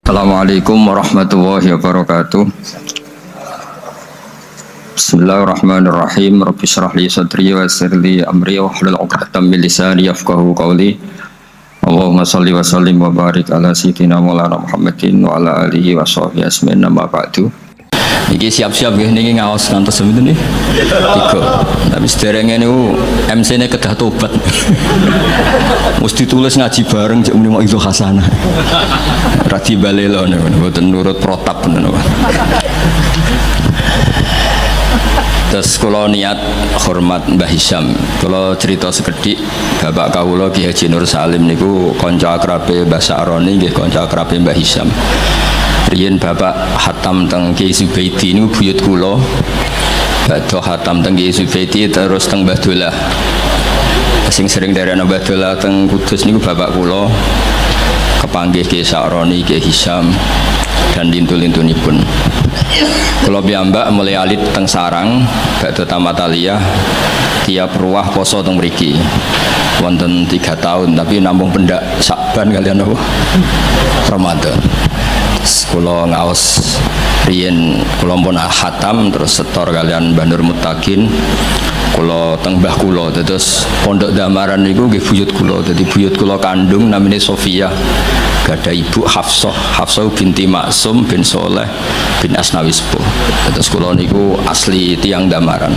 Assalamualaikum warahmatullahi wabarakatuh. Bismillahirrahmanirrahim. Rabbi shrah li sadri wa yassir li amri wahlul 'uqdatam min lisani yafqahu qawli. Allahumma shalli wa sallim wa barik ala sayyidina Maulana Muhammadin wa ala alihi wa sahbihi asmin nama ba'du. Iki siap-siap nggih niki ngaos ngantos seminten nih. Tiga. Tapi sederenge niku MC-ne kedah tobat. Mesti tulis ngaji bareng cek muni itu hasanah. Ra dibalelo niku mboten nurut protap ngono. Terus kalau niat hormat Mbah Hisham, kalau cerita sekedhik bapak kawula Ki Haji Nur Salim niku kanca akrabe Mbah Sa'roni nggih kanca akrabe Mbah Hisham. Riyen bapak hatam teng Ki Zubaidi niku buyut kula. Badhe hatam teng Ki Zubaidi terus teng Mbah Dolah. Sing sering darana Mbah Dolah teng Kudus niku bapak kula. Kepanggih Ki Sa'roni, Ki Hisham dan lintu-lintunipun. Kula piyambak mulai alit teng sarang badhe tamat aliyah tiap ruah poso teng mriki wonten 3 tahun tapi namung pendak Sakban kalian apa Ramadan. Kula ngaos riyen kula pun khatam terus setor kalian Mbah Nur Muttaqin kula teng mbah kula terus pondok Damaran niku nggih buyut kula dadi buyut kula kandung namine Sofia ada ibu Hafsah binti Maksum bin Soleh bin Asnawi Sepuh. Terus kula niku asli tiang Damaran.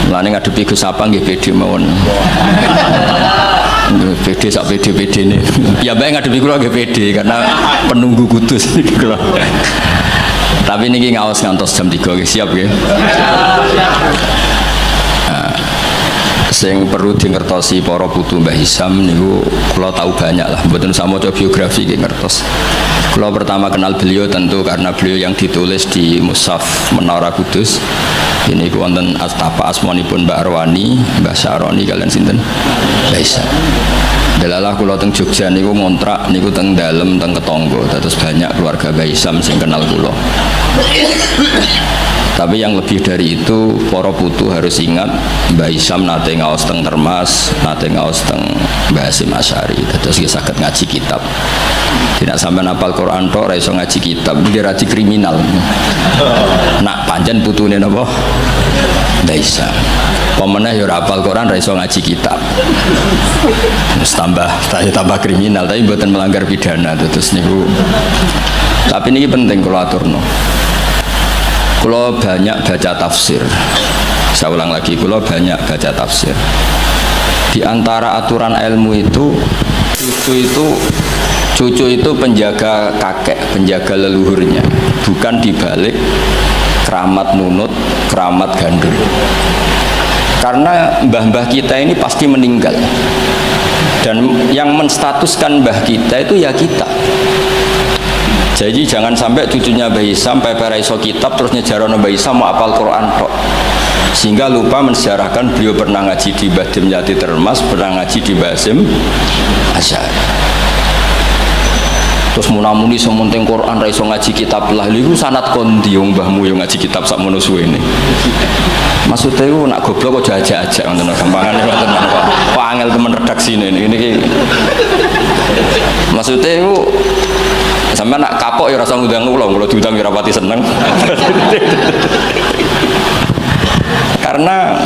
Mulane ngadepi Gus Sapang nggih pede mawon. Pede sak pede-pedene. Ya bae ngadepi kula nggih pede karena penunggu Kudus niki kula. Tapi niki ngaos ngantos jam 3 nggih siap nggih. Sing perlu dingertosi para putu Mbah Hisham niku kula tahu banyak lah mboten samaca biografi nggih ngertos. Kula pertama kenal beliau tentu karena beliau yang ditulis di Mushaf Menara Kudus. Ini ku wonten astapa asmanipun Mbak Arwani, Mbah Sa'roni kalian sinten? Mbah Hisham. Delalah kula teng Jogja niku ngontrak niku teng dalem teng Ketonggo. Terus banyak keluarga Mbah Hisham sing kenal kula. Tapi yang lebih dari itu, para putu harus ingat Mbah Hisham nate ngaos teng Termas, nate ngaos teng Mbah Hasyim Asy'ari. Terus dia saged ngaji kitab. Tidak sampai hafal Quran tok, ra iso ngaji kitab, dia raji kriminal. Nak pancen putune napa? Mbah Hisham. Pemenah ya ora hafal Quran, ra iso ngaji kitab. Terus tambah kriminal, tapi mboten melanggar pidana. Terus niku. Tapi niki penting kula aturno. Kula banyak baca tafsir. Saya ulang lagi, kula banyak baca tafsir. Di antara aturan ilmu itu, cucu itu penjaga kakek, penjaga leluhurnya, bukan dibalik keramat nunut, keramat gandul. Karena mbah-mbah kita ini pasti meninggal. Dan yang menstatuskan mbah kita itu ya kita. Jadi jangan sampai cucunya Mbah Hisham sampai iso kitab terus nyejarono Mbah Hisham mau apal Quran tok. Sehingga lupa mensejarahkan beliau pernah ngaji di Mbah Dimyati Termas, pernah ngaji di Mbah Hasyim Asy'ari. Terus munamuni sementing Quran ra iso ngaji kitab lah niku sanad kondi wong mbahmu yo ngaji kitab sakmono suwene. Maksudnya itu nak goblok kok aja-aja ngono gampangane ngoten kok angel temen redaksine niki. Maksudnya itu sampai nak kapok ya rasa ngundang kula diundang ya rapati seneng. Karena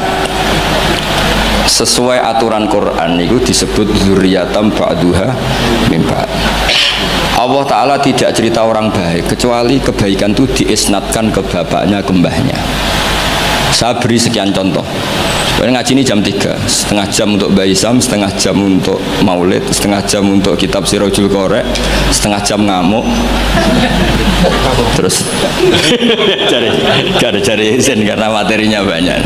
sesuai aturan Quran itu disebut zuriyatam ba'duha min ba'd. Allah Ta'ala tidak cerita orang baik kecuali kebaikan itu diisnatkan ke bapaknya, ke mbahnya. Saya beri sekian contoh. Ngaji ini jam 3, setengah jam untuk Mbah Hisham, setengah jam untuk maulid, setengah jam untuk kitab Sirajul Qorek, setengah jam ngamuk. Terus cari izin karena materinya banyak.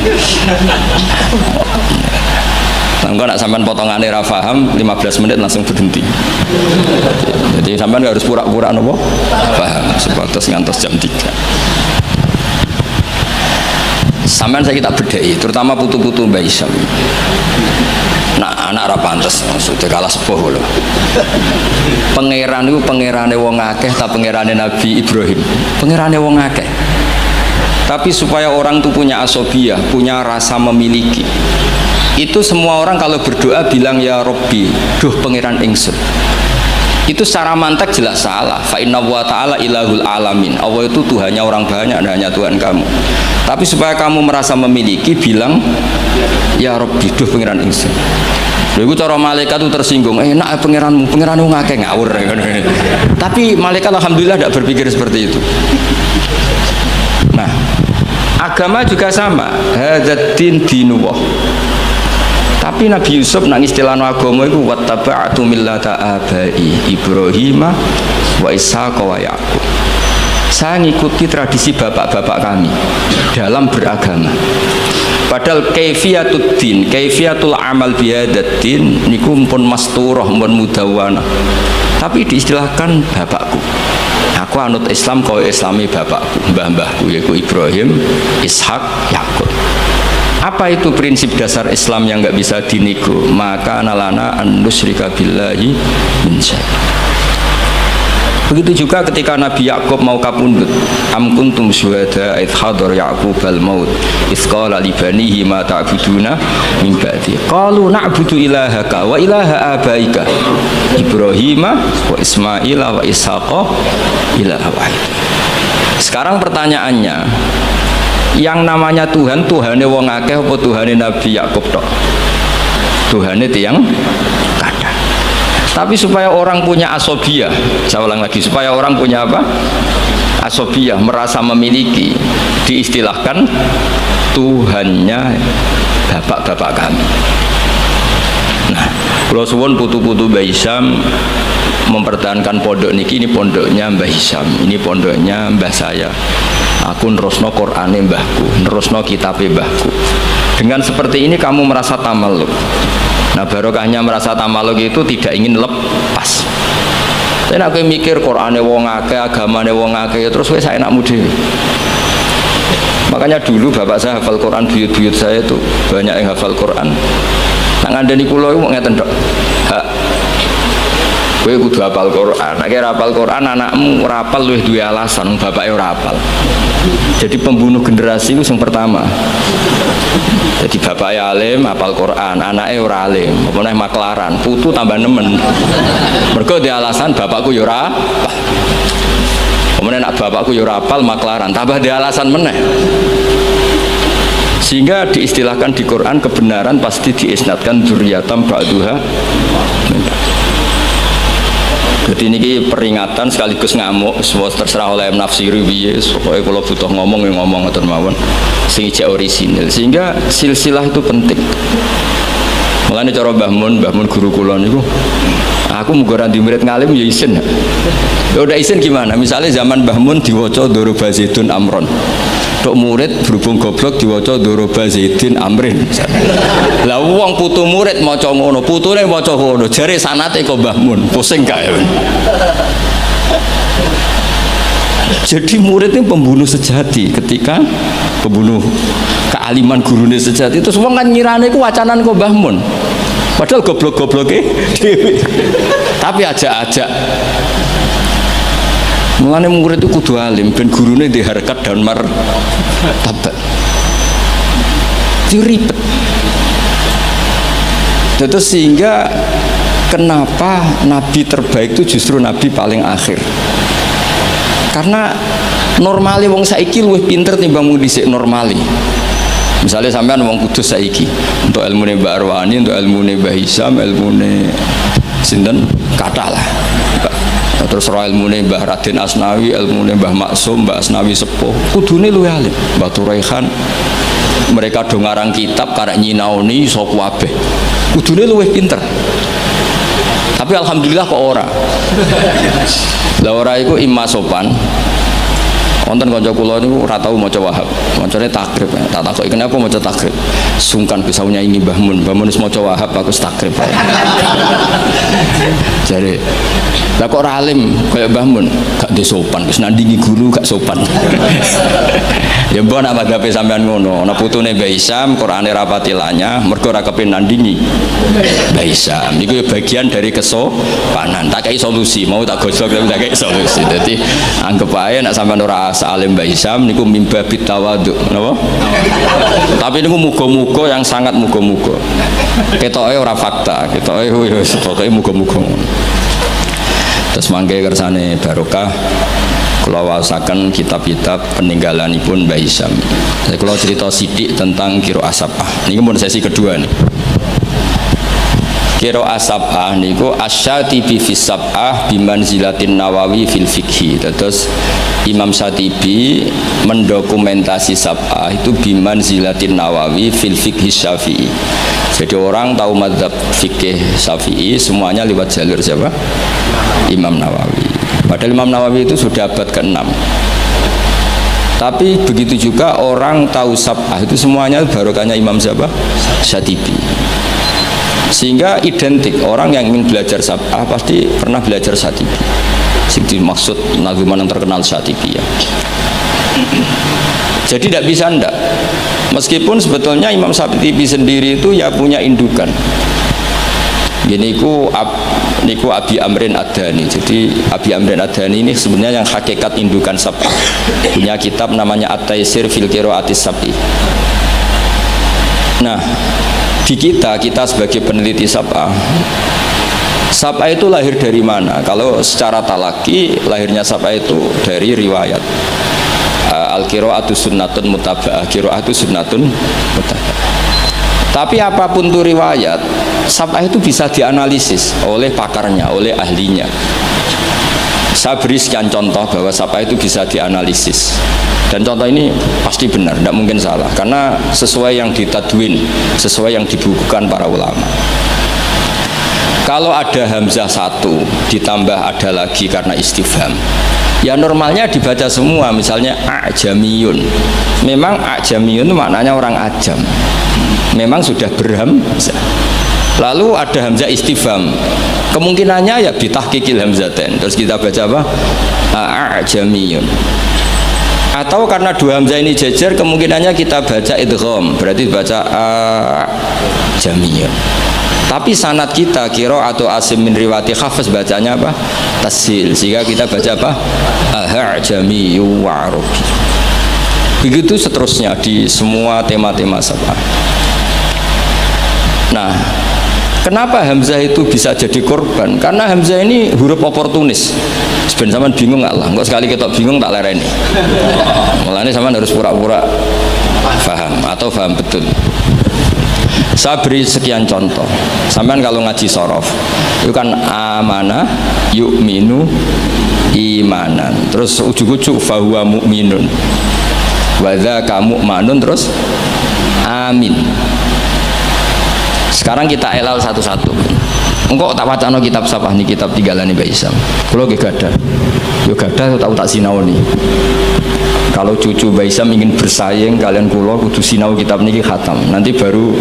Engko nak sampean potongane ra paham 15 menit langsung berhenti. Jadi sampean harus pura-pura napa? Paham, sebatas ngantos jam 3. Sampean saya kita bedai, terutama putu-putu Mbah Hisham. Nah, anak ra pantes, maksudnya kalah sepuh lho. Pangeran itu pangerane wong akeh ta pangerane Nabi Ibrahim? Pangerane wong akeh. Tapi supaya orang itu punya asobiyah, punya rasa memiliki. Itu semua orang kalau berdoa bilang ya Robbi, duh pangeran ingsun. Itu secara mantek jelas salah. Fa inna wa ta'ala ilahul alamin. Allah itu Tuhannya orang banyak, dan hanya Tuhan kamu. Tapi supaya kamu merasa memiliki, bilang ya Rabbi, duh pangeran ingsun. Lha iku cara malaikat itu tersinggung. Enak pangeranmu ngakeh ngawur. Tapi malaikat alhamdulillah tidak berpikir seperti itu. Nah, agama juga sama. Hadzal-din dinullah. Tapi Nabi Yusuf nang istilah agama itu wattaba'tu millata abai Ibrahim wa Ishaq wa Yaqub. Saya ngikuti tradisi bapak-bapak kami dalam beragama. Padahal kaifiyatud din, kaifiyatul amal bihadaddin niku pun masturah, pun mudawwana. Tapi diistilahkan bapakku. Aku anut Islam kau Islami bapakku, mbah-mbahku yaitu Ibrahim, Ishak, Yakub. Apa itu prinsip dasar Islam yang nggak bisa dinego? Maka analana an nusyrika billahi min syai'. Begitu juga ketika Nabi Yakub mau kapundhut, am kuntum syuhada id hadar Yaqub al maut id qala li banihi ma ta'buduna min ba'di qalu na'budu ilahaka wa ilaha abaika Ibrahim wa Ismail wa Ishaqa ilaha wahid. Sekarang pertanyaannya, yang namanya Tuhan, Tuhane wong akeh apa Tuhane Nabi Yakub tok? Tuhane tiyang kathah. Tapi supaya orang punya asobiyah, saya ulang lagi, supaya orang punya apa? Asobiyah, merasa memiliki, diistilahkan Tuhannya bapak-bapak kami. Nah, kalau suwun putu-putu Mbah Hisham mempertahankan pondok niki, ini pondoknya Mbah Hisham, ini pondoknya mbah saya. Aku nerusno Qur'ane mbahku, nerusno kitabe mbahku. Dengan seperti ini kamu merasa tamaluk. Nah, barokahnya merasa tamaluk itu tidak ingin lepas. Saya nak mikir Qur'ane wong akeh, agamane wong akeh, terus wis enakmu dhewe. Makanya dulu bapak saya hafal Quran, buyut-buyut saya itu banyak yang hafal Quran. Nak ngandani kula iku ngeten tok. Kowe kudu hafal Quran. Nek ora hafal Quran, anakmu ora hafal luwih duwe alasan, bapake ora hafal. Jadi pembunuh generasi itu yang pertama. Jadi bapaknya alim, hafal Quran, anaknya ora alim, apa neh maklaran, putu tambah nemen. Mergo di alasan bapakku yo ora hafal. Kemudian nak bapakku yo ora hafal maklaran, tambah di alasan meneh. Sehingga diistilahkan di Quran kebenaran pasti diisnadkan dzurriyatam ba'duha. Jadi ini peringatan sekaligus ngamuk, semua terserah oleh nafsiri piye. Pokoknya kalau butuh ngomong ya ngomong ngoten mawon. Sing ijek orisinil. Sehingga silsilah itu penting. Makanya cara Mbah Mun guru kula niku, aku muga ora murid ngalim ya isin. Ya udah isin gimana? Misalnya zaman Mbah Mun diwaca Doroba Zaidun Amron. Tok murid berhubung goblok diwaca Doroba Zaidin Amrin. Lah wong putu murid maca ngono, putune maca ngono, jare sanate kok Mbah Mun, pusing gak ya. Jadi murid ini pembunuh sejati, ketika pembunuh kealiman gurune sejati itu semua kan nyirane ku wacanan kok Mbah Mun. Padahal goblok-gobloke dhewe. Tapi ajak-ajak. Mulane murid itu kudu alim, ben gurune di harkat dan martabat. Itu ribet. Terus sehingga kenapa nabi terbaik itu justru nabi paling akhir? Karena normali wong saiki luwih pinter timbang wong dhisik normali. Misalnya sampean wong kudus saiki, untuk ilmune Mbak Arwani, untuk ilmune Mbah Hisham, ilmune sinten kathah lah. Terus roh ilmune Mbah Raden Asnawi, ilmune Mbah Maksum, Mbah Asnawi Sepuh, kudune luwih alim. Mbah Turaihan, mereka do ngarang kitab karek nyinaoni iso kabeh. Kudune luwih pinter. Tapi alhamdulillah kok ora. Lah ora iku imma sopan. Wonten kanca kula niku ora tau maca Wahab. Macane takrib. Tak takoki kenapa maca takrib. Sungkan bisa nyanyi Mbah Mun. Mbah Mun wis maca Wahab aku takrib. Jadi lah kok ora alim kaya Mbah Mun, gak sopan, wis nandingi guru gak sopan. Ya mbok nak madhape sampean ngono, ana putune Mbah Hisham, Qur'ane ra pati lanyah, mergo ora kepen nandingi Mbah Hisham. Iku bagian dari kesopanan. Tak kei solusi, mau tak gojlok tapi tak kei solusi. Dadi anggap ae nek sampean ora alim Mbah Hisham niku mimba bitawadhu, napa? Tapi niku muga-muga yang sangat muga-muga. Ketoke ora fakta, ketoke wis pokoke muga-muga. Terus mangke kersane barokah kula waosaken kitab-kitab peninggalanipun Mbah Hisham. Saya kula cerita sithik tentang qiraah sab'ah. Niki mun sesi kedua nih. Qiraah sab'ah niku Asy-Syatibi fi sab'ah bimanzilatin Nawawi fil fiqhi. Terus Imam Syatibi mendokumentasi sab'ah itu bimanzilatin Nawawi fil fiqhi Syafi'i. Jadi orang tahu mazhab fikih Syafi'i semuanya lewat jalur siapa? Imam Nawawi. Padahal Imam Nawawi itu sudah abad ke-6. Tapi begitu juga orang tahu sab'ah itu semuanya barokahnya Imam siapa? Syatibi. Sehingga identik orang yang ingin belajar sab'ah pasti pernah belajar Syatibi. Sing dimaksud nazuman yang terkenal Syatibi ya. Jadi tidak bisa ndak. Meskipun sebetulnya Imam Syatibi sendiri itu ya punya indukan. Ini niku Abi Amrin Ad-Dhani. Jadi Abi Amrin Ad-Dhani ini sebenarnya yang hakikat indukan sab'ah. Punya kitab namanya At-Taisir fil Qiraatis Sab'i. Nah, di kita sebagai peneliti sab'ah itu lahir dari mana? Kalau secara talaki lahirnya sab'ah itu dari riwayat al-qiraatu sunnatun mutaba'ah, qiraatu sunnatun mutaba'ah. Tapi apapun itu riwayat, sab'ah itu bisa dianalisis oleh pakarnya, oleh ahlinya. Saya beri sekian contoh bahwa sab'ah itu bisa dianalisis. Dan contoh ini pasti benar, tidak mungkin salah, karena sesuai yang ditadwin, sesuai yang dibukukan para ulama. Kalau ada hamzah satu ditambah ada lagi karena istifham, ya normalnya dibaca semua. Misalnya a'jamiyun, memang a'jamiyun maknanya orang ajam, memang sudah berhamzah. Lalu ada hamzah istifham, kemungkinannya ya bitahqiqil hamzatain, terus kita baca apa? A'jamiyun. Atau karena dua hamzah ini jejer, kemungkinannya kita baca idgham, berarti baca jamiyun. Tapi sanad kita qiraatu Asim min riwayati Hafs bacanya apa? Tasil, sehingga kita baca apa? Jamiyyu wa arabi. Begitu seterusnya di semua tema-tema sab'ah. Nah, kenapa hamzah itu bisa jadi korban? Karena hamzah ini huruf oportunis. Sebenarnya zaman bingung nggak lah, kok sekali kita bingung tak lereni. Mulanya zaman harus pura-pura paham atau paham betul. Saya beri sekian contoh. Sampean kalau ngaji sorof, itu kan amanah, yu'minu, imanan. Terus ujuk-ujuk fahuwa mu'minun, wadza mu'manun, terus amin. Sekarang kita elal satu-satu. Engkau tak wacana kitab sab'ah nih, kitab tinggalan Mbah Hisham. Kalau gak ada, yo gada tahu tak sinau nih. Kalau cucu Mbah Hisham ingin bersaing kalian kulo kudu sinau kitab niki khatam. Nanti baru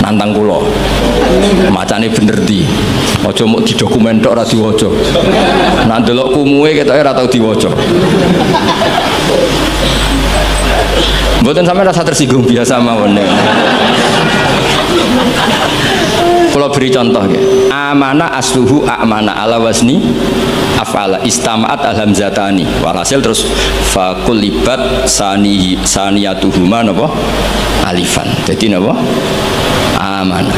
nantang kulo. Macane bener di. Aja muk di dokumen tok ora diwaca. Nak ndelok kumuhe ketoke ora tau diwaca. Mboten sampeyan rasa tersinggung biasa mawon. Kalau beri contoh ya, amana asluhu amana ala wazni af'ala istamaat alhamzatani walhasil terus fakulibat saniyatuhuma napa alifan, jadi napa amana.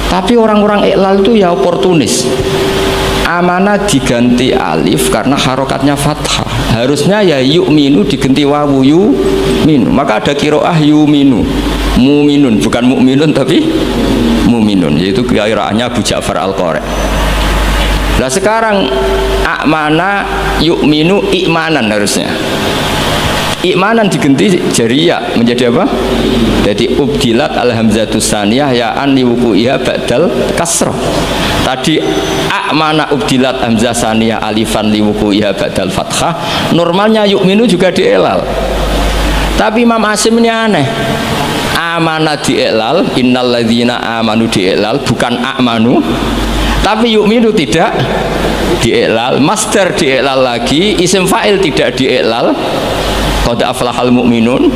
Tapi orang-orang iklal itu ya oportunis. Amana diganti alif karena harokatnya fathah, harusnya ya yu'minu diganti wawu yu'minu, maka ada qiraah yu'minu mu'minun, bukan mu'minun tapi mu'minun, yaitu qiraahnya Abu Ja'far Al-Qari. Nah sekarang amana yu'minu i'manan, harusnya i'manan diganti jariyah menjadi apa? Jadi ubdilat alhamzatus saniyah ya'an liwuku'iha ba'dal kasrah. Tadi amana ubdilat hamzah saniyah alifan liwuku'iha ba'dal fathah, normalnya yu'minu juga dielal. Tapi Imam Asim ini aneh, amana dielal, innalladzina amanu dielal, bukan amanu. Tapi yu'minu tidak dielal, masdar dielal lagi, isim fa'il tidak dielal, qad aflahal mu'minun,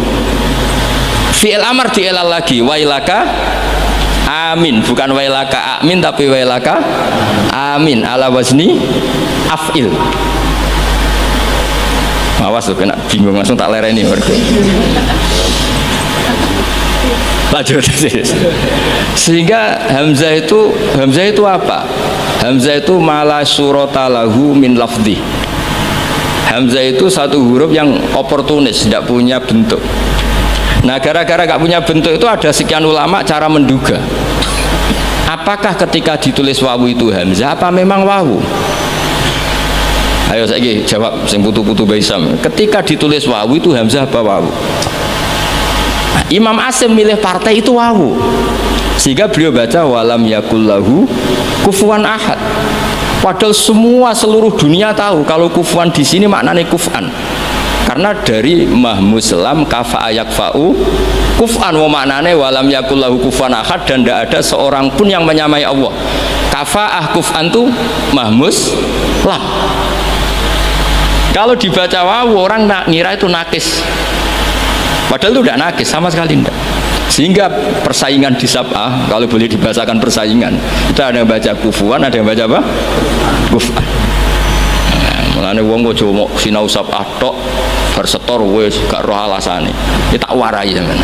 fi'il amar dielal lagi, wailaka amin, bukan wailaka amin tapi wailaka amin ala wazni af'il. Awas tuh kena bingung langsung tak lereni. Lanjut. Sehingga hamzah itu apa? Hamzah itu mala surata lahu min lafdhi. Hamzah itu satu huruf yang oportunis, tidak punya bentuk. Nah, gara-gara gak punya bentuk itu ada sekian ulama cara menduga. Apakah ketika ditulis wawu itu hamzah apa memang wawu? Ayo saiki jawab sing putu-putu Baisam. Ketika ditulis wawu itu hamzah apa wawu? Nah, Imam Asim milih partai itu wawu. Sehingga beliau baca walam yakullahu kufuwan ahad. Padahal semua seluruh dunia tahu kalau kufuwan di sini maknanya kuf'an. Karena dari mahmuslam kafa yakfa'u kuf'an wa maknanya walam yakullahu kufuwan ahad, dan tidak ada seorang pun yang menyamai Allah. Kafa'ah kuf'an itu mahmuslam. Kalau dibaca wawu orang ngira itu nakis. Padahal itu tidak nakis sama sekali tidak. Sehingga persaingan di sab'ah, kalau boleh dibahasakan persaingan, itu ada yang baca kufuan, ada yang baca apa? Kuf'an. Mulane wong kok cuma sinau sab'ah tok bersetor wis gak roh alasane. Iki tak warai sampean.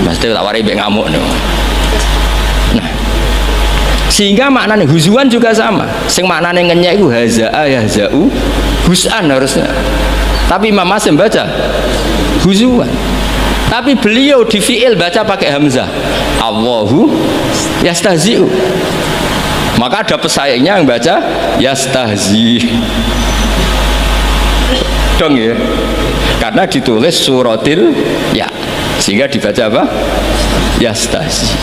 Mesti tak warai mbek ngamuk nih. Nah, sehingga maknanya huzuan juga sama. Sing maknanya ngenyek iku hazaa yahzau hus'an harusnya. Tapi Imam Asim baca huzuan. Tapi beliau di fi'il baca pakai hamzah. Allahu yastahzi'u. Maka ada pesaingnya yang baca yastahzi. Dong ya. Karena ditulis suratil ya. Sehingga dibaca apa? Yastahzi.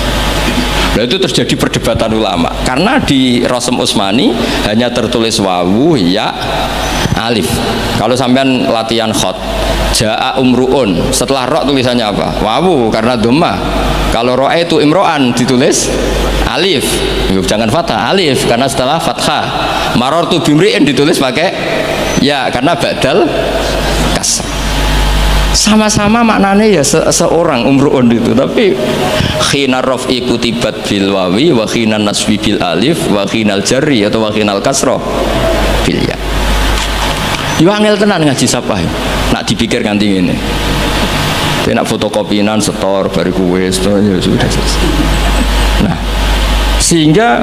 Nah, itu terjadi perdebatan ulama. Karena di Rasm Utsmani hanya tertulis wawu ya alif. Kalau sampean latihan khot Ja'a umru'un, setelah ro tulisannya apa? Wawu karena dhamma. Kalau ro'a itu imro'an ditulis alif, jangan fathah, alif karena setelah fathah. Marartu bimri'in ditulis pakai ya karena badal kasr. Sama-sama maknanya ya seorang umru'un itu, tapi khina raf'i kutibat bil wawi wa khina nasbi bil alif wa khinal jarri atau wa khinal kasroh bil ya. Yo angel tenan ngaji sapah. Nak dipikir nganti ngene. Dia nak fotokopinan setor bariku wis ya sudah selesai. Nah, sehingga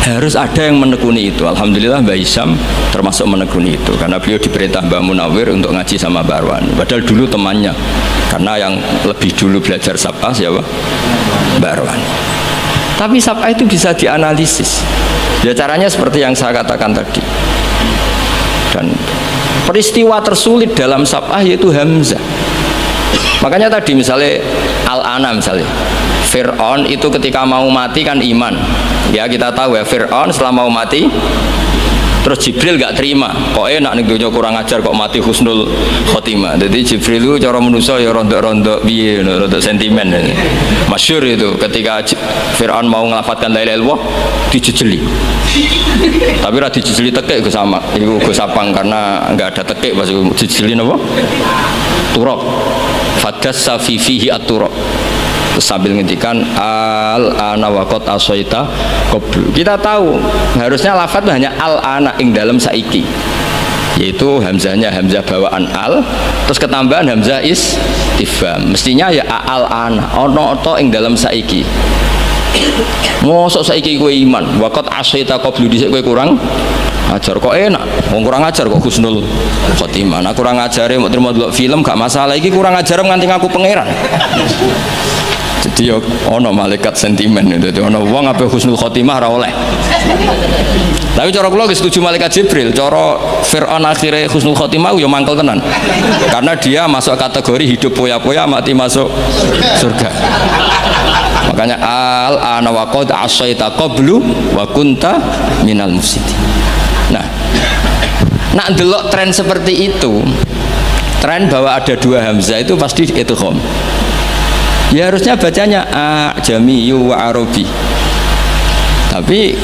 harus ada yang menekuni itu. Alhamdulillah Mbah Hisam termasuk menekuni itu karena beliau diperintah Mbah Munawir untuk ngaji sama Mbah Arwani. Padahal dulu temannya. Karena yang lebih dulu belajar sapah siapa? Mbah Arwani. Tapi sapah itu bisa dianalisis. Ya caranya seperti yang saya katakan tadi. Dan peristiwa tersulit dalam sab'ah yaitu hamzah. Makanya tadi misalnya Al-Ana misalnya Fir'aun itu ketika mau mati kan iman. Ya kita tahu ya Fir'aun setelah mau mati terus Jibril gak terima. Kok enak nih dunia kurang ajar kok mati husnul khotimah. Jadi Jibril itu cara manusia ya rontok-rontok piye, rontok sentimen. Masyhur itu ketika Fir'aun mau ngelafatkan la ilaha illallah dijejeli. Tapi ra dijejeli tekek Gus sama. Iku Gus Sapang karena enggak ada tekek pas dijejeli napa? Turab. Fadassa fi fihi at-turab. Sambil ngintikan al-ana waqat asaita qablu. Kita tahu harusnya lafaz hanya al-ana ing dalam saiki. Yaitu hamzahnya hamzah bawaan al, terus ketambahan hamzah istifham. Mestinya ya al-ana ono to ing dalam saiki. Mosok saiki kowe iman, waqat asaita qablu dhisik kowe kurang ajar kok enak. Wong kurang ajar kok husnul khotimah. Nah kurang ajare mau terima delok film gak masalah, iki kurang ajar nganti ngaku pangeran. Jadi ono malaikat sentimen itu, ono wong apa husnul khotimah ora oleh. Tapi cara kula setuju malaikat Jibril, cara Fir'aun akhirnya husnul khotimah ya mangkel tenan. Karena dia masuk kategori hidup poya-poya mati masuk surga. Makanya al-ana wa qad asaita qablu wa kunta minal mufsidin. Nah, nak delok tren seperti itu, tren bahwa ada dua hamzah itu pasti idgham. Ya harusnya bacanya ajamiyu wa arabi. Tapi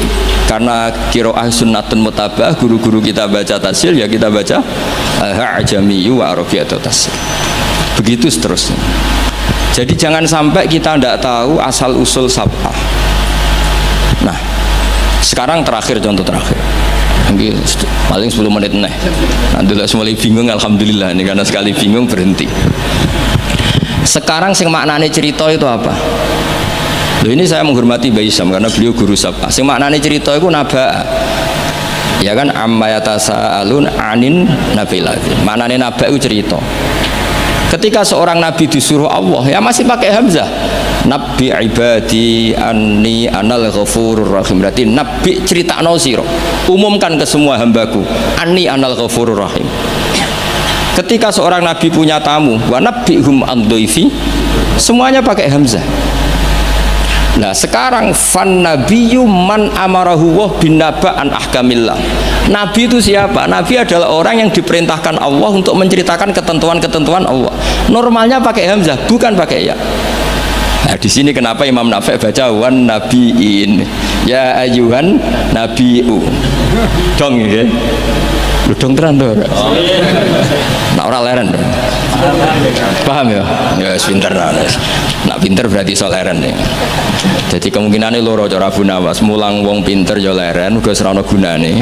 karena qiraah sunnatun mutabah, guru-guru kita baca tasil ya kita baca ajamiyu wa arabi atau tasil. Begitu seterusnya. Jadi jangan sampai kita tidak tahu asal usul sab'ah. Nah, sekarang terakhir contoh terakhir. Paling 10 menit nih. Nanti mulai bingung alhamdulillah ini karena sekali bingung berhenti. Sekarang sing maknane cerita itu apa? Loh, ini saya menghormati Mbah Hisham karena beliau guru sabah. Sing maknane cerita iku naba. Ya kan amma yatasaalun anin nabilat. Maknane naba itu cerita. Ketika seorang nabi disuruh Allah, ya masih pakai hamzah. Nabi ibadi anni anal ghafurur rahim. Berarti nabi critakno sira. Umumkan ke semua hambaku, anni anal ghafurur rahim. Ketika seorang nabi punya tamu, wa nabihum an dhaifi, semuanya pakai hamzah. Nah sekarang fan nabiyyu man amarahu wa bin naba an ahkamillah. Nabi itu siapa? Nabi adalah orang yang diperintahkan Allah untuk menceritakan ketentuan-ketentuan Allah. Normalnya pakai hamzah, bukan pakai ya. Nah di sini kenapa Imam Nafi' baca wan nabiin, ya ayuhan nabiu. Dong ya. Lu dong tenan to. Nah ora leren. Paham ya? Ya pinter lah. Nak pinter berarti iso leren ya. Jadi kemungkinannya loro cara Abu Nawas, mulang wong pinter ya leren uga ora ana gunane.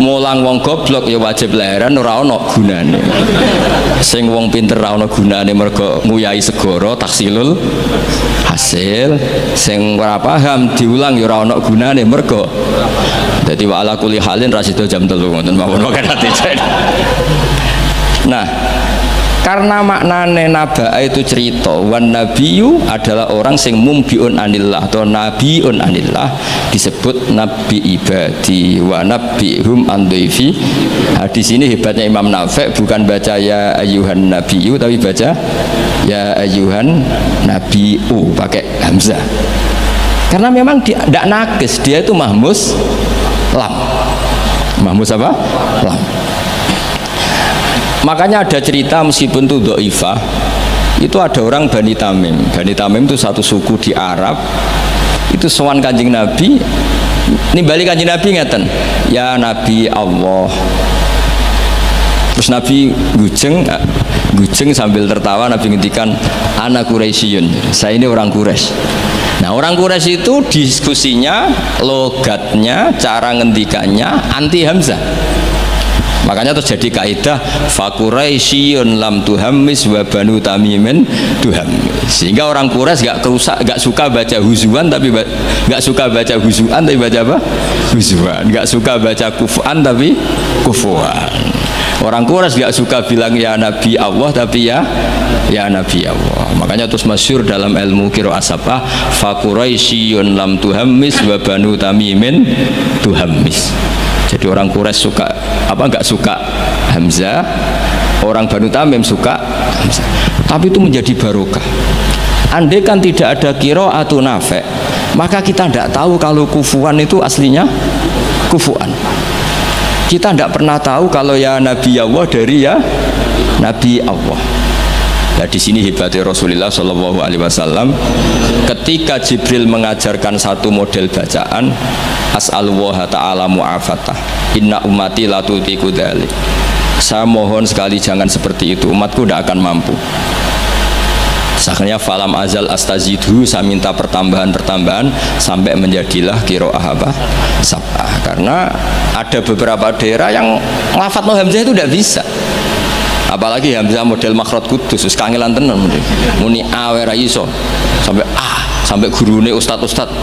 Mulang wong goblok ya wajib leren ora ana gunane. Sing wong pinter ora ana gunane mergo nguyai segara taksilul hasil, sing ora paham diulang ya ora ana gunane mergo dadi wa ala kulli halin ra sida jam 3 ngoten mawon makaten ati. Nah, karena maknane naba itu cerita, wan nabiyyu adalah orang sing mumbiun anillah atau nabiun anillah, disebut nabi ibadi wa nabihum an dhaifi. Nah, di sini hebatnya Imam Nafi' bukan baca ya ayuhan nabiyyu tapi baca ya ayuhan nabiu pakai hamzah. Karena memang dia tidak nakis, dia itu mahmus lam. Mahmus apa? Lam. Makanya ada cerita meskipun itu dhaifah, itu ada orang Bani Tamim. Bani Tamim itu satu suku di Arab. Itu sowan Kanjeng Nabi, nimbali Kanjeng Nabi ngeten, ya Nabi Allah. Terus Nabi gujeng sambil tertawa Nabi ngendikan ana Quraisyun. Saya ini orang Quraisy. Nah, orang Quraisy itu diskusinya, logatnya, cara ngendikannya anti hamzah. Makanya terjadi kaidah fa Quraisyun lam tuhammis wa banu tamimin tuhammis. Sehingga orang Quraisy gak suka baca huzuan tapi gak suka baca huzuan tapi baca apa? Huzuan. Gak suka baca kufuan tapi kufuan. Orang Quraisy gak suka bilang ya Nabi Allah tapi ya Nabi Allah. Makanya terus masyhur dalam ilmu qiraah sabah fa Quraisyun lam tuhammis wa banu tamimin tuhammis. Jadi orang Quraisy suka apa nggak suka hamzah, orang Banu Tamim suka hamzah. Tapi itu menjadi barokah. Andai kan tidak ada qiraatun Nafi', maka kita tidak tahu kalau kufuan itu aslinya kufuan. Kita tidak pernah tahu kalau ya Nabi Allah dari ya Nabi Allah. Nah di sini hebatnya Rasulullah Shallallahu Alaihi Wasallam ketika Jibril mengajarkan satu model bacaan as'alullah ta'ala mu'afatah inna ummati la tutiku dzalik. Saya mohon sekali jangan seperti itu, umatku tidak akan mampu. Akhirnya falam azal astazidhu, saya minta pertambahan sampai menjadilah qiraah apa? Sab'ah. Karena ada beberapa daerah yang lafadz hamzah itu tidak bisa. Apalagi hamzah model makhraj kudus wis kangelan tenan muni awe ra iso sampai gurune ustad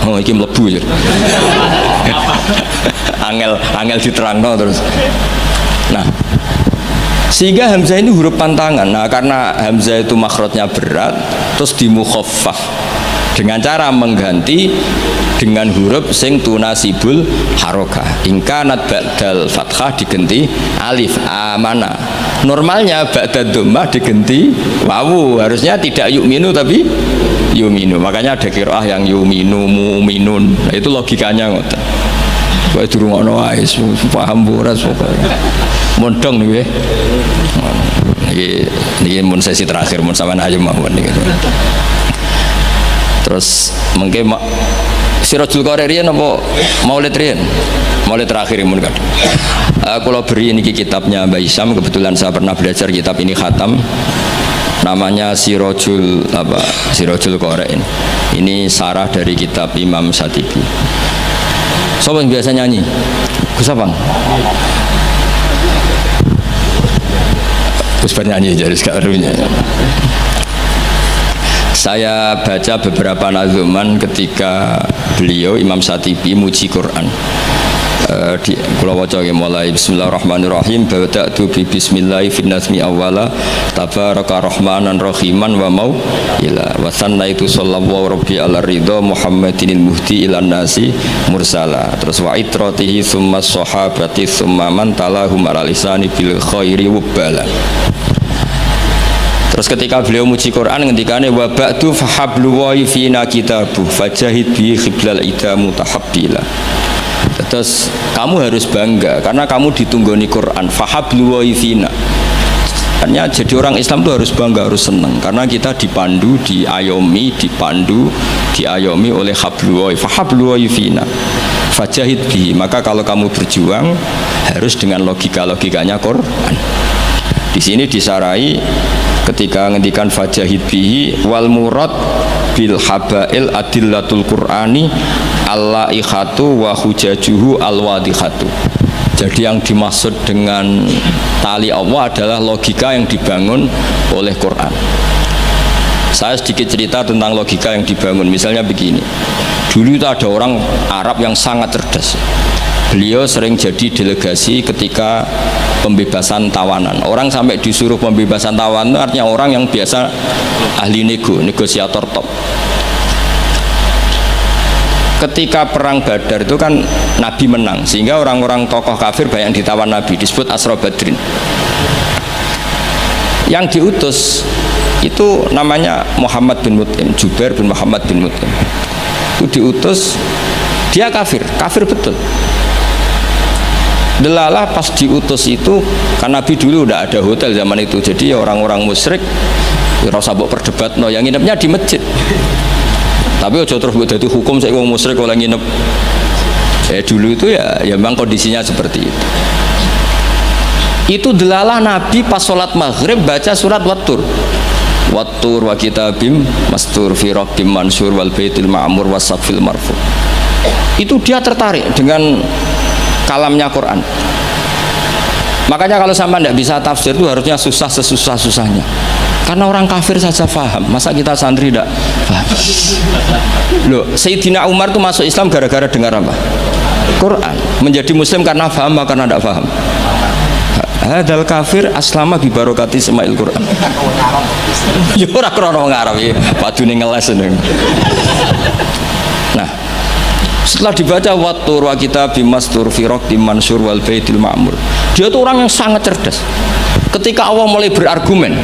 oh iki mlebu ya. angel diterangno terus. Nah, sehingga hamzah ini huruf pantangan. Nah, karena hamzah itu makhrajnya berat terus dimukhaffaf dengan cara mengganti dengan huruf sing tunasibul harokah. Ingkanat ba'dal fathah diganti alif amana. Normalnya ba'dad dhammah diganti wawu. Harusnya tidak yu'minu tapi yu'minu. Makanya ada qiraah yang yu'minu mu'minun. Nah, itu logikanya ngoten. Wae durungokno wae paham ora pokoke. Mondong niki. Niki mun sesi terakhir mun sampean ayo mawon niki. Terus mengke Sirajul Qari riyen apa Maulid riyen? Maulid terakhir mun kan. Kalau beri niki kitabnya Mbah Hisham, kebetulan saya pernah belajar kitab ini khatam. Namanya Sirajul Qari ini. Ini sarah dari kitab Imam Syatibi. Siapa yang biasa nyanyi? Gus Abang. Gus nyanyi jadi sekarang. Saya baca beberapa nazuman ketika beliau Imam Syatibi muji Quran. Di kula waca mulai bismillahirrahmanirrahim bada'tu bi bismillahi fin nazmi awwala tabaraka rahmanan rahiman wa mau ila wa sannaitu sallallahu rabbi ala ridha muhammadinil muhdi ilan nasi mursala terus wa itratihi summa sahabati summa man talahum ala lisani bil khairi wabala. Terus ketika beliau muji Quran ngendikane wa ba'du fahablu wa fina kitabu fajahid bi khiblal ida mutahabbila. Terus kamu harus bangga karena kamu ditunggoni Quran. Fahablu wa fina. Artinya jadi orang Islam itu harus bangga, harus senang karena kita dipandu, diayomi, dipandu, diayomi oleh hablu wa fahablu wa fina. Fajahid bi. Maka kalau kamu berjuang harus dengan logikanya Quran. Di sini disarai ketika ngendikan fajahid bihi wal murad bil habail adillatul qur'ani al-laihatu wa hujajuhu al-wadihatu. Jadi yang dimaksud dengan tali Allah adalah logika yang dibangun oleh Quran. Saya sedikit cerita tentang logika yang dibangun. Misalnya begini, dulu itu ada orang Arab yang sangat cerdas. Beliau sering jadi delegasi ketika pembebasan tawanan. Orang sampai disuruh pembebasan tawanan artinya orang yang biasa ahli negosiator top. Ketika perang Badar itu kan Nabi menang, sehingga orang-orang tokoh kafir banyak yang ditawan Nabi, disebut Asra Badrin. Yang diutus itu namanya Muhammad bin Mut'im, Jubair bin Muhammad bin Mut'im. Itu diutus, dia kafir betul. Delalah pas diutus itu, kan Nabi dulu udah ada hotel zaman itu, jadi orang-orang musyrik rasa mbok perdebat no, yang nginepnya di masjid. Tapi ojo terus buat itu hukum saya wong musyrik kalau nginep. Dulu itu ya memang kondisinya seperti itu. Itu delalah Nabi pas sholat maghrib baca surat Wattur. Wattur wa kitabim mastur fi rabbim mansur wal baitil ma'mur wasaqfil marfu. Itu dia tertarik dengan kalamnya Quran. Makanya kalau sama tidak bisa tafsir itu harusnya susah sesusah-susahnya. Karena orang kafir saja paham, masa kita santri tidak paham? Loh, Sayyidina Umar itu masuk Islam gara-gara dengar apa? Quran. Menjadi Muslim karena paham atau karena tidak paham? Hadal kafir aslama bi barokati semail Quran. Ya ora krono ngarep ya, padune ngeles. Nah, setelah dibaca Wattur wa kitabim mastur fi raqqim mansur wal baitil ma'mur, dia itu orang yang sangat cerdas. Ketika Allah mulai berargumen,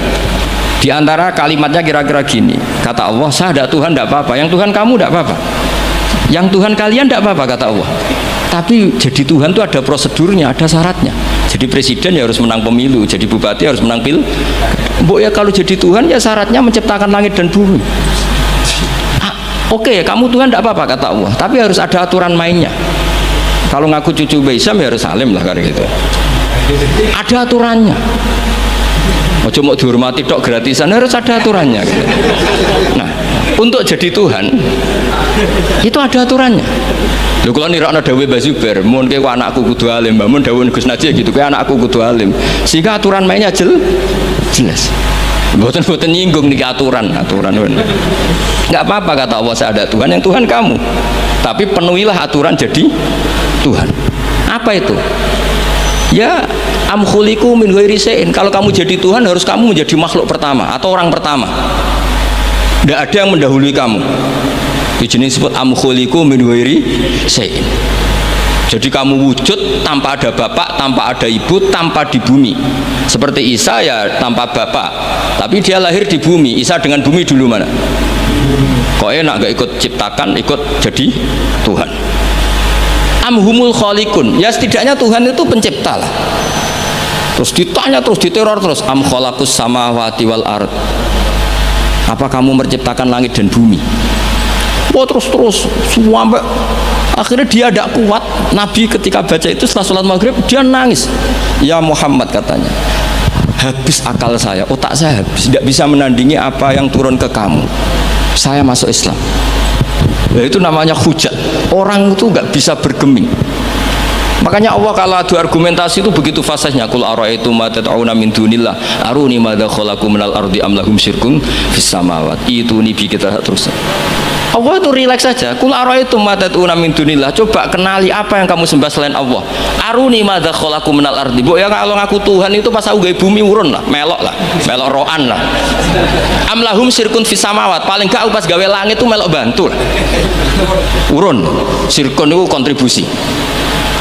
di antara kalimatnya kira-kira gini, kata Allah, saya ada Tuhan tidak apa-apa, yang Tuhan kamu tidak apa-apa, yang Tuhan kalian tidak apa-apa, kata Allah. Tapi jadi Tuhan itu ada prosedurnya, ada syaratnya. Jadi presiden ya harus menang pemilu, jadi bupati harus menang pil. Mbok ya kalau jadi Tuhan ya syaratnya menciptakan langit dan bumi. Oke, kamu Tuhan tidak apa-apa, kata Allah, tapi harus ada aturan mainnya. Kalau ngaku cucu Baisam ya harus salim lah kayak gitu. Ada aturannya. Ojo mau dihormati tok gratisan, harus ada aturannya gitu. Nah, untuk jadi Tuhan itu ada aturannya. Lho kula nirakno dawuh Mbah Zubair, mun kowe anakku kudu alim, mun dawuh Gus Najih gitu, kowe anakku kudu alim. Sehingga aturan mainnya jelas. Mboten nyinggung niki aturan. Enggak apa-apa kata Allah, saya ada Tuhan, yang Tuhan kamu. Tapi penuhilah aturan jadi Tuhan. Apa itu? Ya am khuliqu min ghairi syai'in. Kalau kamu jadi Tuhan harus kamu menjadi makhluk pertama atau orang pertama. Tidak ada yang mendahului kamu. Itu jenis disebut am khuliqu min ghairi syai'in. Jadi kamu wujud tanpa ada bapak, tanpa ada ibu, tanpa di bumi. Seperti Isa ya tanpa bapak, tapi dia lahir di bumi. Isa dengan bumi dulu mana? Kok enak gak ikut ciptakan, ikut jadi Tuhan. Amhumul khaliqun, ya setidaknya Tuhan itu pencipta lah. Terus ditanya, terus diteror terus, am khalaqus samawati wal ard. Apa kamu menciptakan langit dan bumi? Oh terus sampai akhirnya dia tidak kuat. Nabi ketika baca itu setelah sholat maghrib dia nangis. Ya Muhammad katanya, habis akal saya, otak saya habis, tidak bisa menandingi apa yang turun ke kamu. Saya masuk Islam. Ya, itu namanya hujat. Orang itu nggak bisa bergeming. Makanya Allah kalau adu argumentasi itu begitu fasihnya. Qul ara'aytum ma tad'una min dunillah aruni madza khalaqu minal ardi am lahum syirkun fis samawati. Itu nih kita terus. Allah itu rileks saja. Qul ara'aytum ma tad'una min dunillah. Coba kenali apa yang kamu sembah selain Allah. Aruni madza khalaqu minal ardi. Mbok ya kalau ngaku Tuhan itu pas aku gawe bumi urun lah, melok roan lah. Am lahum syirkun fis samawat. Paling gak pas gawe langit itu melok bantu lah. Urun. Syirkun itu kontribusi.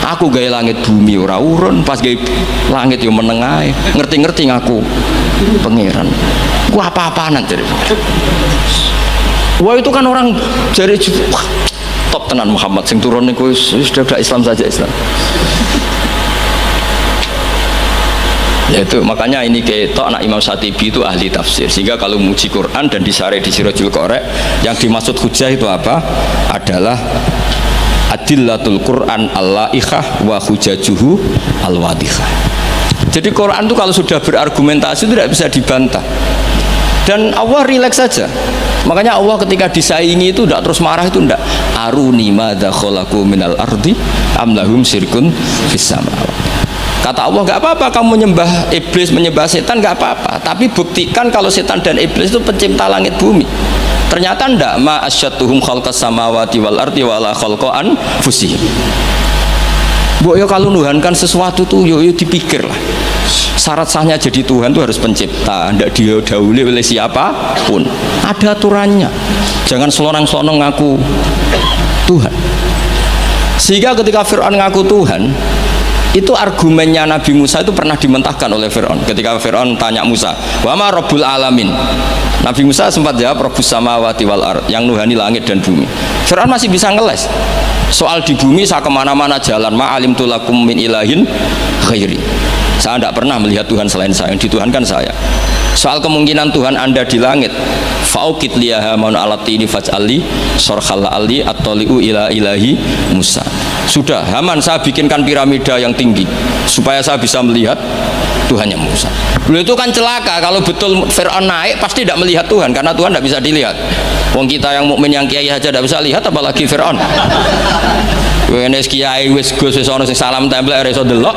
Aku gawe langit bumi ora urun, pas gawe langit yo menengae, ngerti-ngerti ngaku pangeran. Ku apa-apaan jadi. Wah itu kan orang jari top tenan Muhammad sing turun niku sudah Islam saja Islam. Ya itu makanya ini ketok anak Imam Syatibi itu ahli tafsir, sehingga kalau muji Quran dan disare di Sirajul Qorek yang dimaksud hujah itu apa? Adalah adillatul Quran al-la'ikhah wa hujajuhu al-wadihah. Jadi Quran itu kalau sudah berargumentasi itu tidak bisa dibantah. Dan Allah rileks saja. Makanya Allah ketika disaingi itu tidak terus marah, itu tidak. Aruni madza khalaqu minal ardi am lahum syirkun fis samawati. Kata Allah, nggak apa-apa kamu menyembah iblis, menyembah setan, nggak apa-apa. Tapi buktikan kalau setan dan iblis itu pencipta langit bumi. Ternyata ndak, ma asyatuhum khalqas samawati wal ardi wala khalqa anfusihim. Mbok yo kalau nuhankan sesuatu tuh yo dipikir lah. Syarat sahnya jadi Tuhan itu harus pencipta, ndak didahului oleh siapapun. Ada aturannya. Jangan selonang-selonong ngaku Tuhan. Sehingga ketika Fir'aun ngaku Tuhan, itu argumennya Nabi Musa itu pernah dimentahkan oleh Fir'aun. Ketika Fir'aun tanya Musa, wa ma rabbul alamin, Nabi Musa sempat jawab rabbus samawati wal ard, yang nuhani langit dan bumi. Fir'aun masih bisa ngeles soal di bumi, saya kemana-mana jalan, ma'alimtu lakum min ilahin ghairi, saya tidak pernah melihat Tuhan selain saya, yang dituhankan saya. Soal kemungkinan Tuhan Anda di langit, fa'ukit liyaha maun alatini faj'ali sorkhalla ali at-toli'u ila ilahi Musa. Sudah, Haman saya bikinkan piramida yang tinggi supaya saya bisa melihat Tuhannya Musa. Dulu itu kan celaka kalau betul Fir'aun naik pasti tidak melihat Tuhan, karena Tuhan tidak bisa dilihat. Wong kita yang mukmin yang kiai aja tidak bisa lihat, apalagi Fir'aun. Wes kiai wis Gus wis ana sing salam tempel ora iso delok.